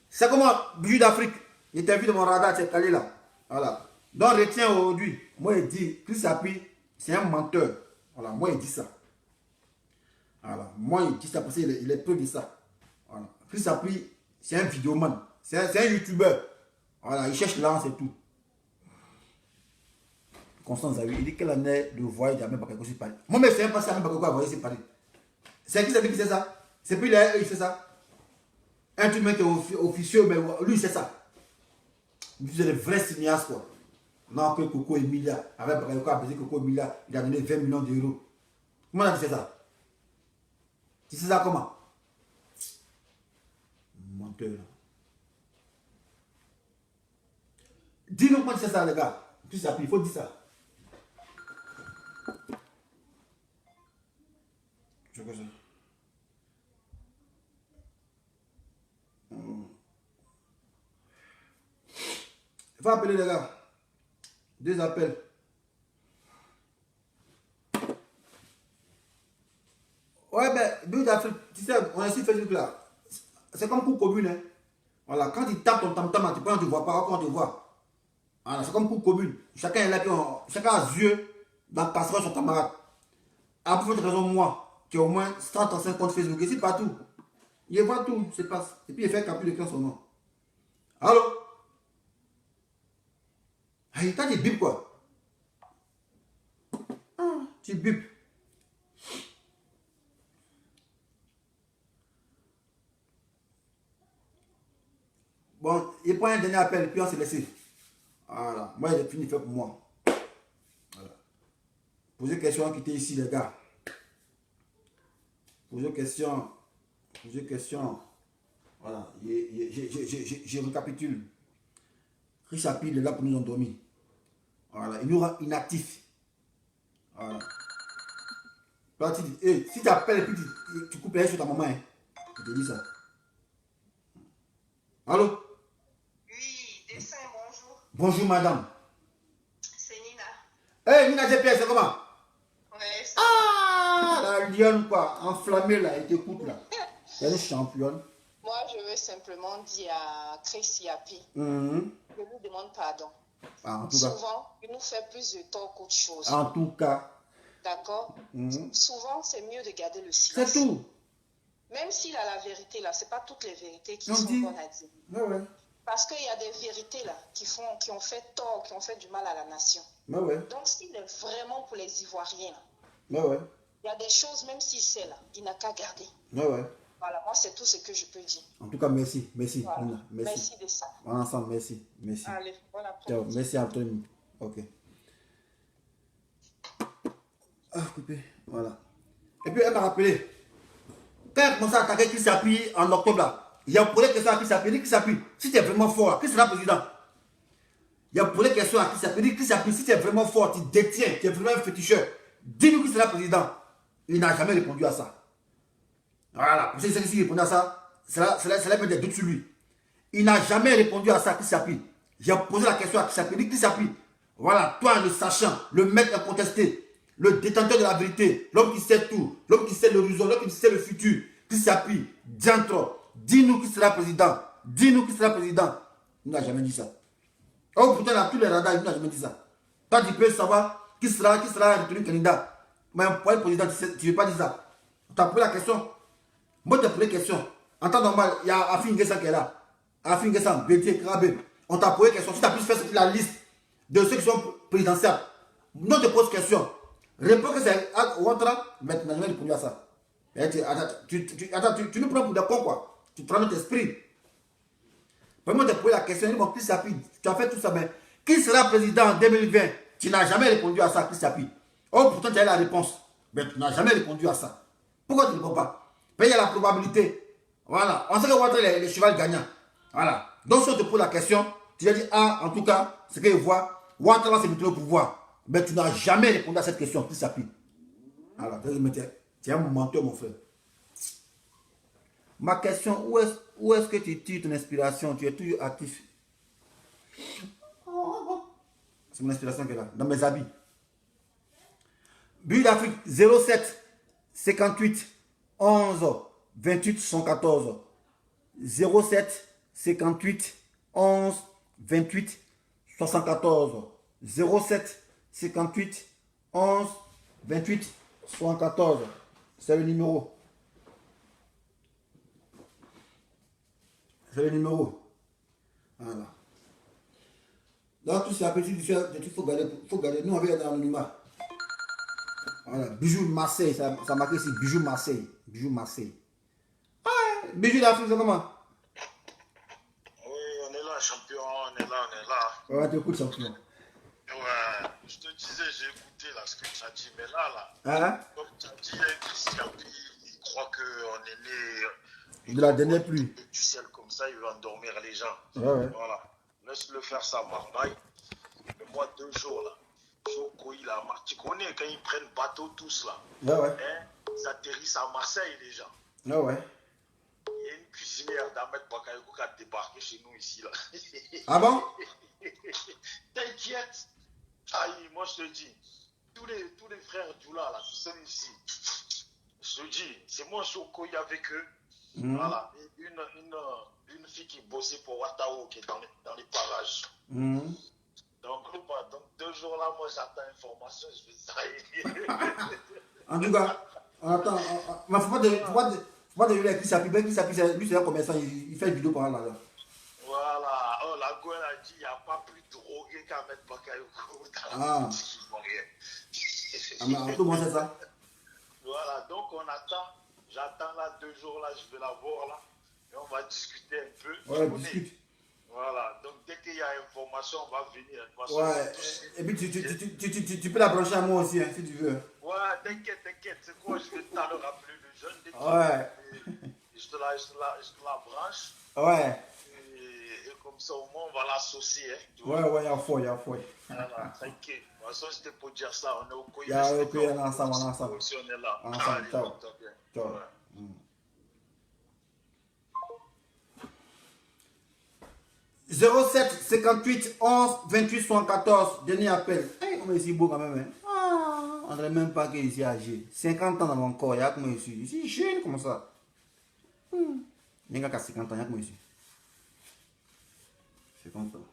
C'est comment, Bijou d'Afrique, il était vu de mon radar, c'est calé là. Voilà. Donc, retiens aujourd'hui, moi, il dit, Chris Yapi, c'est un menteur. Voilà, moi, il dit ça. Voilà, moi, il dit ça parce qu'il est peu de ça. Voilà. Chris Yapi, c'est un vidéoman. C'est un youtubeur. Voilà, il cherche l'argent, c'est tout. Constance Zawi, il dit quelle année de voyage d'Amé Bakayoko sur Paris. Moi, mais c'est un passé à Amé Bakayoko à voyager sur Paris. C'est qui qui sait ça? C'est plus il sait ça. Un truc mec officieux, mais lui c'est ça. Vous êtes des vrais cinéastes quoi. Non, que Coco Emilia, avec Bakayoko a baisé Coco Emilia, il a donné 20 millions d'euros. Comment tu sais ça? Tu sais ça comment? Menteur. Dis-nous comment tu sais ça les gars. Tu sais, il faut dire ça. Je vois ça. Il faut appeler les gars. 2 appels. Ouais, ben, Bijou d'Afrique, tu sais, on est sur Facebook là. C'est comme cours commune. Hein. Voilà, quand tu tapes ton tam-tam, tu prends, tu ne vois pas, quand tu vois. Voilà, c'est comme cours commune. Chacun est là, chacun a yeux dans passerelle son camarade. À pour votre raison, moi, qui ai au moins 135 comptes Facebook, et c'est partout. Il voit tout, se passe. Et puis il fait capture d'écran son nom. Allô? Hey, t'as dit bip quoi? Ah, tu bip. Bon, il prend un dernier appel, puis on s'est laissé. Voilà, moi il est fini fait pour moi. Voilà. Posez question, quittez ici les gars. Posez question. Voilà, je récapitule. Chris Yapi est là pour nous endormir. Voilà, il nous rend inactifs. Voilà. Là, tu dis, hey, si tu appelles et puis tu coupes les sur ta maman, hein, je te dis ça. Allô? Oui, dessin, bonjour. Bonjour madame. C'est Nina. Hey, Nina GPS, c'est comment? Ouais, c'est Ah, la lionne quoi, enflammée là, elle t'écoute là. Elle est championne. Moi, je veux simplement dire à Chris Yapi, je lui demande pardon. Ah, en tout cas. Souvent, il nous fait plus de tort qu'autre chose. En tout cas. D'accord? Souvent, c'est mieux de garder le silence. C'est tout. Même s'il a la vérité là, c'est pas toutes les vérités qui On sont dit. bonnes à dire. Ouais, ouais. Parce qu'il y a des vérités là qui ont fait tort, qui ont fait du mal à la nation. Ouais, ouais. Donc, s'il est vraiment pour les Ivoiriens, Ouais, ouais. il y a des choses, même s'il sait là, il n'a qu'à garder. Ouais, ouais. Voilà, moi, c'est tout ce que je peux dire. En tout cas, merci. Merci, Voilà. Nina. Merci. Merci de ça. On est ensemble, merci. Merci. Allez, bon Ciao. après-midi. Merci Anthony. Ok. Ah, coupé. Voilà. Et puis, elle m'a rappelé. Quand elle a commencé à attaquer Chris Yapi en octobre, là, il y a posé question à Chris Yapi. Il dit Chris Yapi, si tu es vraiment fort, qui sera président? Il a posé la question à Chris Yapi. Il dit, Chris Yapi, si tu es vraiment fort, tu détiens, tu es vraiment un féticheur, dis-nous qui sera président. Il n'a jamais répondu à ça. Voilà. Parce que s'il répondait à ça, cela met des doutes sur lui. Il n'a jamais répondu à ça, Chris Yapi. J'ai posé la question à Chris Yapi. Il dit, Chris Yapi, voilà, toi, le sachant, le maître incontesté, le détenteur de la vérité, l'homme qui sait tout, l'homme qui sait l'horizon, l'homme qui sait le futur, Chris Yapi, diantre, dis-nous qui sera président. Dis-nous qui sera président. Il n'a jamais dit ça. Oh putain, là, tous les radars, il n'a jamais dit ça. Toi, tu peux savoir qui sera retenu candidat. Mais pour être président, tu ne veux pas dire ça. On t'a posé la question. Moi, je t'ai posé la question. En temps normal, il y a Afin Nguessan qui est là. Afin Nguessan, Bédié, Krabé. On t'a posé la question. Si tu as pu faire la liste de ceux qui sont présidentiels, non, je te pose question. Réponds que c'est Ouattara. Maintenant, je vais répondre à ça. Tu nous prends pour des cons, quoi. Tu prends notre esprit. Vraiment, je te pose la question. Bon, Chris Yapi, tu as fait tout ça, mais qui sera président en 2020? Tu n'as jamais répondu à ça, Chris Yapi. Oh, pourtant, tu as eu la réponse. Mais tu n'as jamais répondu à ça. Pourquoi tu ne réponds pas? Il y a la probabilité. Voilà. On sait que Ouattara est le cheval gagnant. Voilà. Donc, si on te pose la question, tu as dit, ah, en tout cas, ce qu'il voit, Ouattara va se mettre au pouvoir. Mais tu n'as jamais répondu à cette question, Chris Yapi. Alors, tu es un menteur, mon frère. Ma question, où est-ce que tu tires ton inspiration? Tu es toujours actif. C'est mon inspiration qui est là, dans mes habits. But d'Afrique 07 58 11 28 114. 07 58 11 28 74. 07 58 11 28 74. C'est le numéro. C'est le numéro. Voilà. Donc, tout ça, petit, il faut garder. Nous, on va dans l'anonymat. Voilà. Bijou Marseille. Ça marque ici. Bijou Marseille. Bijou Marseille. Ah, Bijou d'Afrique, c'est comment? Oui, on est là, champion. On est là. Ouais, tu écoutes, champion. Ouais, je te disais, j'ai écouté là, ce que tu as dit, mais là, Hein? comme tu as dit, Chris Yapi, il croit qu'on est né De la dernière pluie. du ciel comme ça, il va endormir les gens. Ouais. Voilà, laisse-le faire sa marmaille. Mais moi, 2 jours là, Choco, il a marqué. Tu connais quand ils prennent bateau tous là, Ouais. hein, ils atterrissent à Marseille les gens. Ouais. Il y a une cuisinière d'Ahmed Bakayoko qui a débarqué chez nous ici là. Ah bon? T'inquiète. Aïe, moi je te dis, tous les frères Djoula là, qui sont ici, je te dis, c'est moi Choco avec eux. Voilà, une fille qui bossait pour Watao qui est dans les parages. Donc 2 jours là, moi j'attends information, je fais ça. En tout cas, attends, mais faut pas devenir avec Chris Yapi. Chris Yapi, lui c'est un commerçant, il fait une vidéo par là. Voilà, oh la gueule a dit, il n'y a pas plus drogué qu'à mettre Bakayoko dans la boutique ivoirienne. Ah, mais tout le monde sait ça. Voilà, donc on attend. J'attends là 2 jours là, je vais la voir là. Et on va discuter un peu. Ouais, discute. Voilà, donc dès qu'il y a information, on va venir. Ouais, et puis tu peux la brancher à moi aussi, hein, si tu veux. Ouais, t'inquiète, c'est quoi, je vais t'en rappeler le jeune. Dès Ouais. Je te la branche. Ouais. Et comme ça, au moins, on va l'associer. Hein, Ouais, il y a faux. Voilà, t'inquiète. De toute façon, c'était pour dire ça. On est au Koyi. On est ensemble. Si on est là. Ensemble, ciao. Ciao. Ouais. 07 58 11 28 74. Dernier appel. Hey, on est ici beau quand même. Hein? Ah, on dirait même pas qu'il est ici âgé. 50 ans dans mon corps. Il y a comment ici. Ici, jeune comme ça. Il y a 50 ans. Il y a comment ici. 50 ans.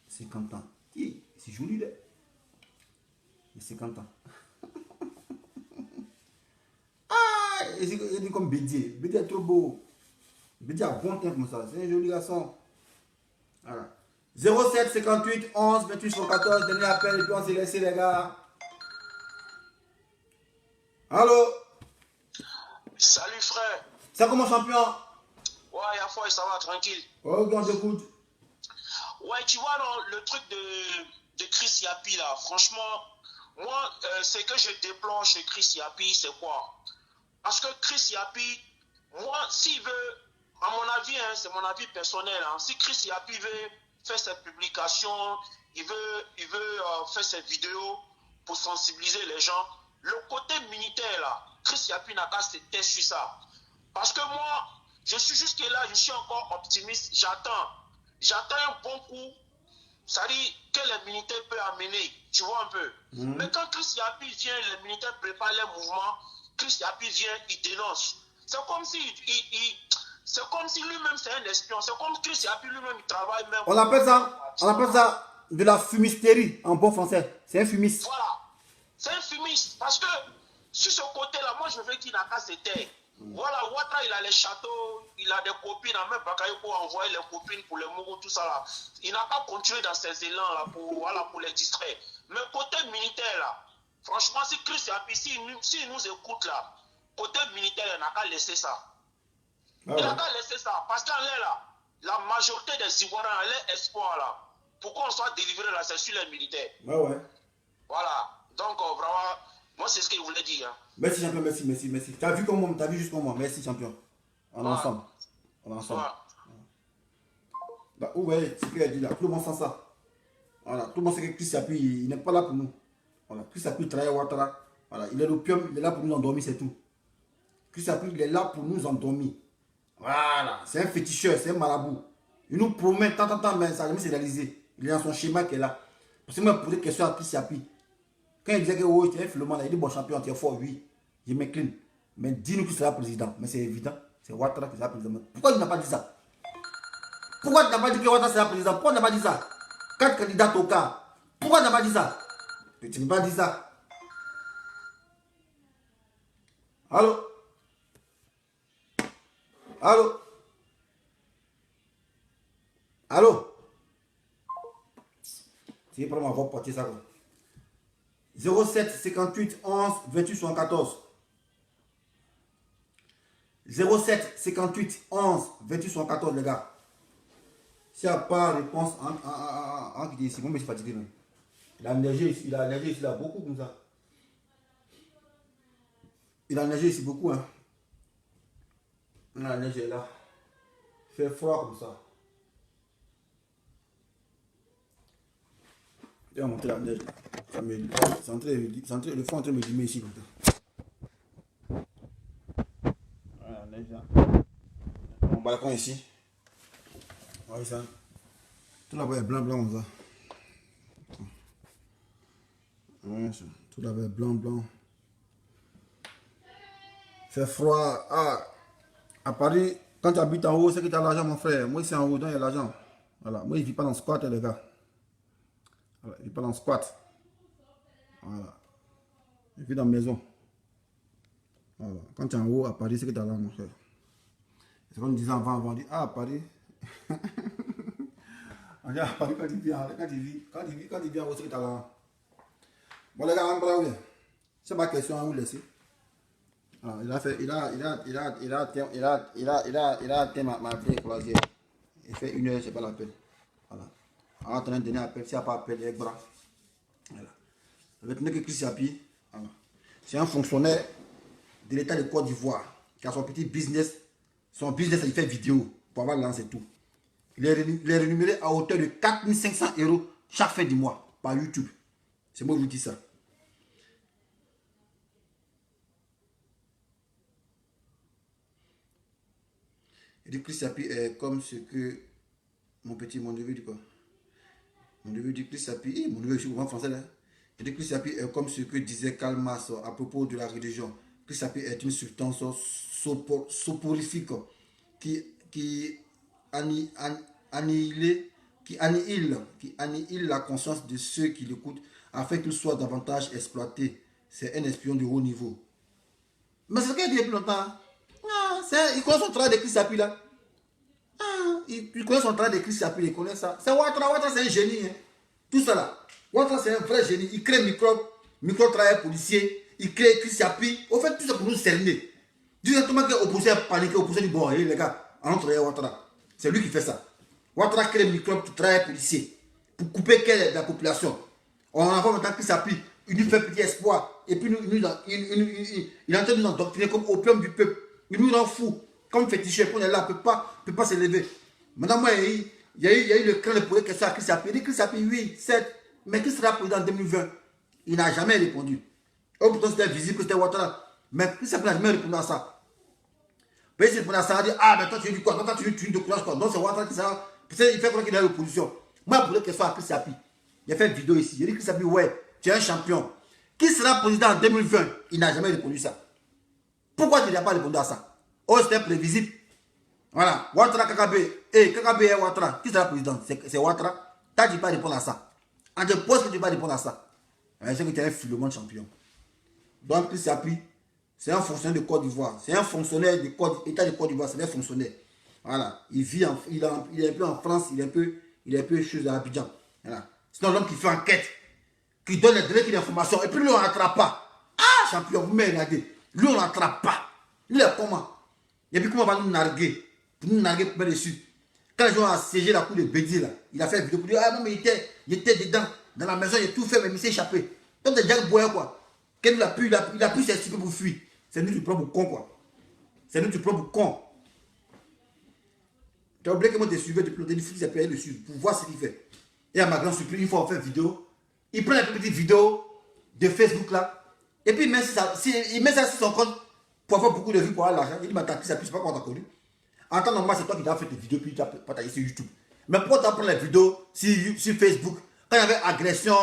50 ans. C'est joli là. Il y a 50 ans. Ah, il est comme Bédié. Bédié est trop beau. Bédié a bon temps comme ça. C'est un joli garçon. Voilà. 07 58 11 28 74. Dernier appel et puis on s'est laissé les gars. Allô? Salut frère. C'est comment champion? Ouais, y'a foi, ça va, tranquille. Oh, on t'écoute. Ouais, tu vois, le truc de Chris Yapi là, franchement, moi, ce que je déplore chez Chris Yapi, c'est quoi? Parce que Chris Yapi, moi, s'il veut, à mon avis, hein, c'est mon avis personnel, hein, si Chris Yapi veut faire ses publications, il veut faire ses vidéos pour sensibiliser les gens. Le côté militaire là, Chris Yapi n'a qu'à se taire sur ça. Parce que moi, je suis jusque là, je suis encore optimiste, j'attends un bon coup, ça dit que les militaires peuvent amener, tu vois un peu. Mais quand Chris Yapi vient, les militaires préparent les mouvements, Chris Yapi vient, il dénonce. C'est comme si lui-même c'est un espion, c'est comme Chris Yapi lui-même il travaille même. On appelle ça de la fumisterie en bon français. C'est un fumiste. Voilà, c'est un fumiste parce que sur ce côté-là, moi je veux qu'il n'a qu'à se taire. Voilà, Ouattara, il a les châteaux, il a des copines, même Bakayoko a envoyé les copines pour les Mourou, tout ça là. Il n'a pas continué dans ces élans-là pour les distraire. Mais côté militaire là, franchement, si Chris Yapi, s'il nous écoute là, côté militaire, il n'a qu'à laisser ça. Il n'a qu'à laisser ça. Parce qu'en là, la majorité des Ivoiriens, leur espoir là, pour qu'on soit délivré là, c'est sur les militaires. Ouais. Voilà. Donc, vraiment, moi, c'est ce qu'il voulait dire. Hein. Merci, champion, merci. T'as vu comme moi, t'as vu juste comme moi. Merci, champion. On est ensemble. Bah, ouais, c'est ce qu'il a dit là. Tout le monde sent ça. Voilà, tout le monde sait que Chris Yapi, il n'est pas là pour nous. Voilà, Chris Yapi travaille à Ouattara. Voilà, il est l'opium, il est là pour nous endormir, c'est tout. Chris Yapi, il est là pour nous endormir. Voilà, c'est un féticheur, c'est un marabout. Il nous promet tant, mais ça n'a jamais s'est réalisé. Il est dans son schéma qui est là. Parce que moi, je posais des questions à Chris Yapi. Quand il disait que oh, tu es filmant là, il dit bon champion, tu es fort, oui. Je m'incline. Mais dis-nous qui sera président. Mais c'est évident, c'est Ouattara qui sera président. Mais pourquoi il n'a pas dit ça? Pourquoi tu n'as pas dit que Ouattara sera président? Pourquoi tu n'as pas dit ça? 4 candidats au cas. Pourquoi tu n'as pas dit ça? Tu n'as pas dit ça. Allô? Tu veux prendre ma voix pour porter ça quoi? 07 58 11 28 74. 07 58 11 28 74 les gars. S'il n'y a pas réponse en qui dit ici, moi je suis fatigué. Il a neigé ici, là, beaucoup comme ça. Il a neigé ici beaucoup hein. La neige est là. Il fait froid comme ça. Je vais monter la neige. C'est le fond en train de me dimer ici. Voilà, la neige là. Mon balcon ici. Oui, ça. Tout là-bas est blanc comme ça. Ouais, ça. Tout là-bas est blanc. Il fait froid. À Paris, quand tu habites en haut, c'est que tu as l'argent, mon frère. Moi, ici en haut, donc il y a l'argent. Voilà. Moi, je ne vis pas dans le squat, les gars. Voilà. Je ne vis pas dans le squat. Voilà. Je vis dans la maison. Voilà. Quand tu es en haut, à Paris, c'est que tu as l'argent, mon frère. C'est comme disant avant, on dit, à Paris. On dit, à Paris, quand il vient en haut, c'est que tu as l'argent. Bon, les gars, on va où? C'est ma question à vous laisser. Alors, il a atteint ma vieille croisière. Il fait 1 heure, c'est pas la peine. Voilà. En attendant de donner appel, s'il n'y a pas appel, il est bras. Voilà. Retenez que Chris Yapi, voilà. C'est un fonctionnaire de l'État de Côte d'Ivoire qui a son petit business. Son business, il fait vidéo pour avoir lancé tout. Il est rémunéré à hauteur de 4 500 € chaque fin du mois par YouTube. C'est moi qui vous dis ça. Il dit Chris Yapi est comme ce que mon neveu dit quoi? Mon neveu dit Chris Yapi, mon neveu je suis en français là. Il dit Chris Yapi est comme ce que disait Karl Marx à propos de la religion. Chris Yapi est une substance soporifique qui annihile la conscience de ceux qui l'écoutent afin qu'ils soient davantage exploités. C'est un espion de haut niveau. Mais c'est ce qu'il a dit depuis longtemps. Il connaît son travail de Chris Yapi là. Il connaît son travail de Chris Yapi, il connaît ça. C'est Ouattara, c'est un génie. Hein. Tout ça là. Ouattara c'est un vrai génie. Il crée micro-travail policier. Il crée Chris Yapi. Au fait, tout ça pour nous cerner. Directement que l'opposé a paniqué, l'opposé dit bon, les gars, allons travailler à Ouattara. C'est lui qui fait ça. Ouattara crée micro-travail policier. Pour couper quelle est la population. On envoie maintenant Chris Yapi. Il lui fait petit espoir. Et puis il est en train de nous endoctriner comme opium du peuple. Il nous rend fou. Comme féticheur, on est là, on ne peut pas se lever. Maintenant, moi, il y a eu le cran de poser question à Chris Appi. Il dit Chris Appi, oui, certes, mais qui sera président en 2020? Il n'a jamais répondu. Oh, pourtant, c'était visible que c'était Ouattara. Mais Chris Appi n'a jamais répondu à ça. Puis il répond à ça, il dit, ah, mais toi, tu dis quoi? Toi, tu dis de courage, quoi? Non, c'est Ouattara qui sera. Il fait croire qu'il est à l'opposition. Moi, pour les questions à Chris Appi, il a fait une vidéo ici. Il dit Chris Appi, ouais, tu es un champion. Qui sera président en 2020? Il n'a jamais répondu ça. Pourquoi tu n'as pas répondu à ça? Oh, c'était prévisible. Voilà. Ouattara, Kakabe. Kakabe est Ouattara. Qui sera président? C'est Ouattara. Tu n'as pas répondre à ça. En te pose que tu ne vas pas répondre à ça. Je sais que tu es un filement champion. Donc, Chris Appi, c'est un fonctionnaire de Côte d'Ivoire. C'est un fonctionnaire de l'État de Côte d'Ivoire. C'est un fonctionnaire. Voilà. Il vit il est un peu en France. Il est un peu chose à Abidjan. Voilà. C'est un homme qui fait enquête. Qui donne les données, qui l'information. Et puis lui, on ne l'attrape pas. Ah, champion, vous me regardez. Lui, on ne l'attrape pas. Lui, il est comment? Et puis, comment on va nous narguer? Pour nous narguer pour mettre dessus. Quand les gens ont assiégé la cour de Bédi, là, il a fait une vidéo pour dire, ah non, mais il était dedans. Dans la maison, il a tout fait, mais il s'est échappé. Comme des Jack Boyer, quoi. Quand il a pu s'expliquer pour fuir. C'est nous du propre con, quoi. C'est nous du propre con. Tu as oublié que moi, je suivais depuis longtemps. Il faut qu'ils le suivre pour voir ce qu'il fait. Et à ma grande surprise, une fois on fait une vidéo, il prend la petite vidéo de Facebook là, et puis il met ça sur son compte pour avoir beaucoup de vues, pour avoir l'argent. Il dit, mais t'as ça, puis c'est pas qu'on t'a connu. En temps normal, c'est toi qui t'as fait tes vidéos, puis tu as partagé sur YouTube. Mais pourquoi tu as pris la vidéo sur Facebook, quand il y avait agression,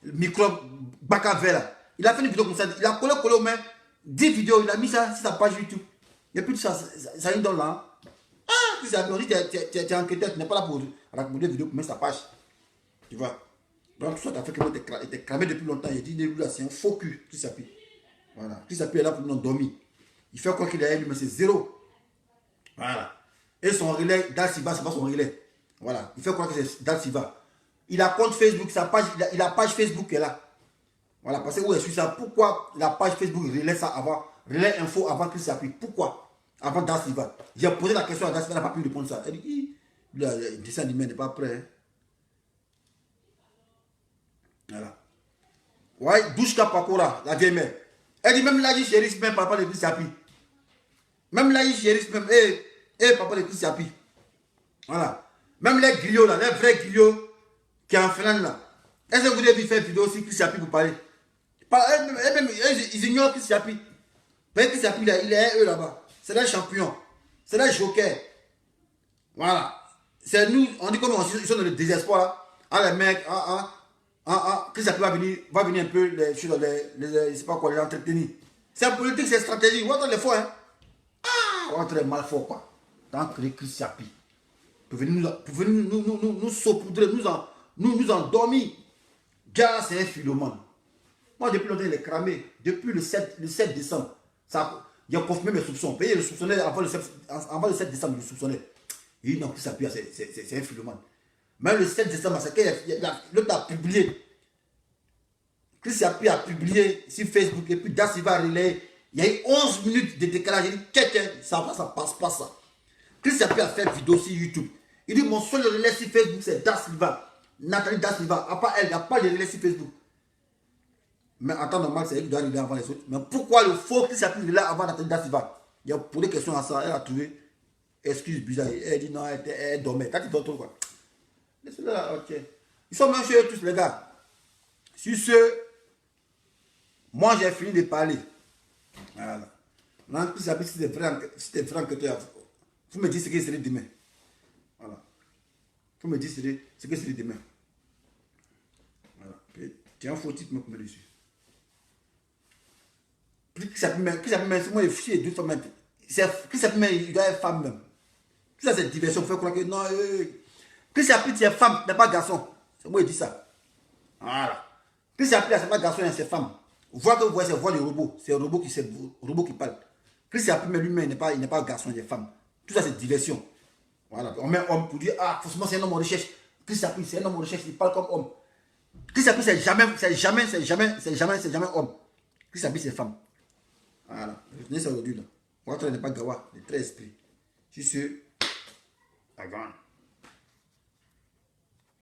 microbe, Bacavelle, il a fait une vidéo comme ça, il a collé aux mains, 10 vidéos, il a mis ça sur sa page YouTube. Et puis ça lui donne là. Ah, tu es enquêteur, tu n'es pas là pour raconter des vidéos pour mettre sa page. Tu vois. Donc tout ça, t'as fait que moi, t'es cramé depuis longtemps. Il dit, là, c'est un faux cul, Chris Appi. Voilà. Chris Appi est là pour nous endormir. Il fait quoi qu'il a élu, mais c'est zéro. Voilà. Et son relais, Dalsiva, c'est pas son relais. Voilà. Il fait quoi que c'est Dalsiva. Il a compte Facebook, sa page, il a page Facebook qui est là. Voilà. Parce que où est-ce que ça? Pourquoi la page Facebook relais ça avant, relais info avant Chris Appi? Pourquoi? Avant Dalsiva. J'ai posé la question à Dalsiva, elle n'a pas pu répondre ça. Elle dit, le dessin animé n'est pas prêt. Hein. Voilà. Ouais, Douchka Pakora, la vieille mère. Elle dit même là, il chérisse même papa de Chris Appi. Même là, il chérisse même, papa de Chris Appi. Voilà. Même les griots là, les vrais griots qui sont en Finlande là. Est-ce que vous avez vu faire une vidéo aussi Chris Appi pour parler? Ils ignorent Chris Appi. Mais Chris Appi, il est eux là-bas. C'est les champions. C'est les jokers. Voilà. C'est nous, on dit comme ils sont dans le désespoir là. Ah les mecs, Chris Appi va venir un peu je sais pas quoi, les entretenir. C'est politique, c'est stratégie. Vous entendez les fois, hein? On entend mal fort, quoi. Tant que Chris Appi. Pour venir nous saupoudrer, nous endormir. Gars, c'est un philomane. Moi, depuis longtemps, il est cramé. Depuis le 7 décembre, il a confirmé mes soupçons. Payé le soupçonnait avant le 7 décembre, il le soupçonnait. Il dit non, Chris Appi, c'est un philomane. Même le 7 décembre, c'est quand l'autre a publié. Chris Appi a publié sur Facebook et puis Dalsiva a relayé. Il y a eu 11 minutes de décalage. Il dit, ça passe pas ça. Chris Appi a fait une vidéo sur YouTube. Il dit, mon seul relais sur Facebook, c'est Dalsiva. Nathalie Dalsiva. À part elle, il n'y a pas de relais sur Facebook. Mais en temps normal, c'est elle qui doit relayer avant les autres. Mais pourquoi le faux Chris Appi relaie avant Nathalie Dalsiva? Il a posé des questions à ça. Elle a trouvé excuse bizarre. Elle dit non, elle dormait. Quand tu dors trop, quoi. Laissez-le là, ok. Ils sont même chez eux tous, les gars. Sur ce, moi j'ai fini de parler. Voilà. Maintenant, Chris Appi, si c'était vrai enquêteur, vous me dites ce que c'est demain. Voilà. Vous me dites ce que c'est demain. Voilà. Tu as un faux titre, me dessus. Chris Appi, moi, il fiche deux femmes. Chris Appi, il doit être femme même. Ça, c'est diversion. Vous faites croire que non. Chris Appi, tu es femme, tu n'es pas garçon. C'est moi qui dis ça. Voilà. Chris Appi, c'est pas garçon, c'est femme. Voix que vous voyez, c'est voix de robot. C'est un robot qui parle. Chris Appi, mais lui-même, il n'est pas garçon, il est femme. Tout ça, c'est diversion. Voilà. On met homme pour dire, ah, forcément, c'est un homme en recherche. Chris Appi, c'est un homme en recherche, il parle comme homme. Chris Appi, c'est jamais homme. Chris Appi, c'est femme. Voilà. Retenez ça aujourd'hui, là. Votre n'est pas gawa, il est très esprit. Je suis avant.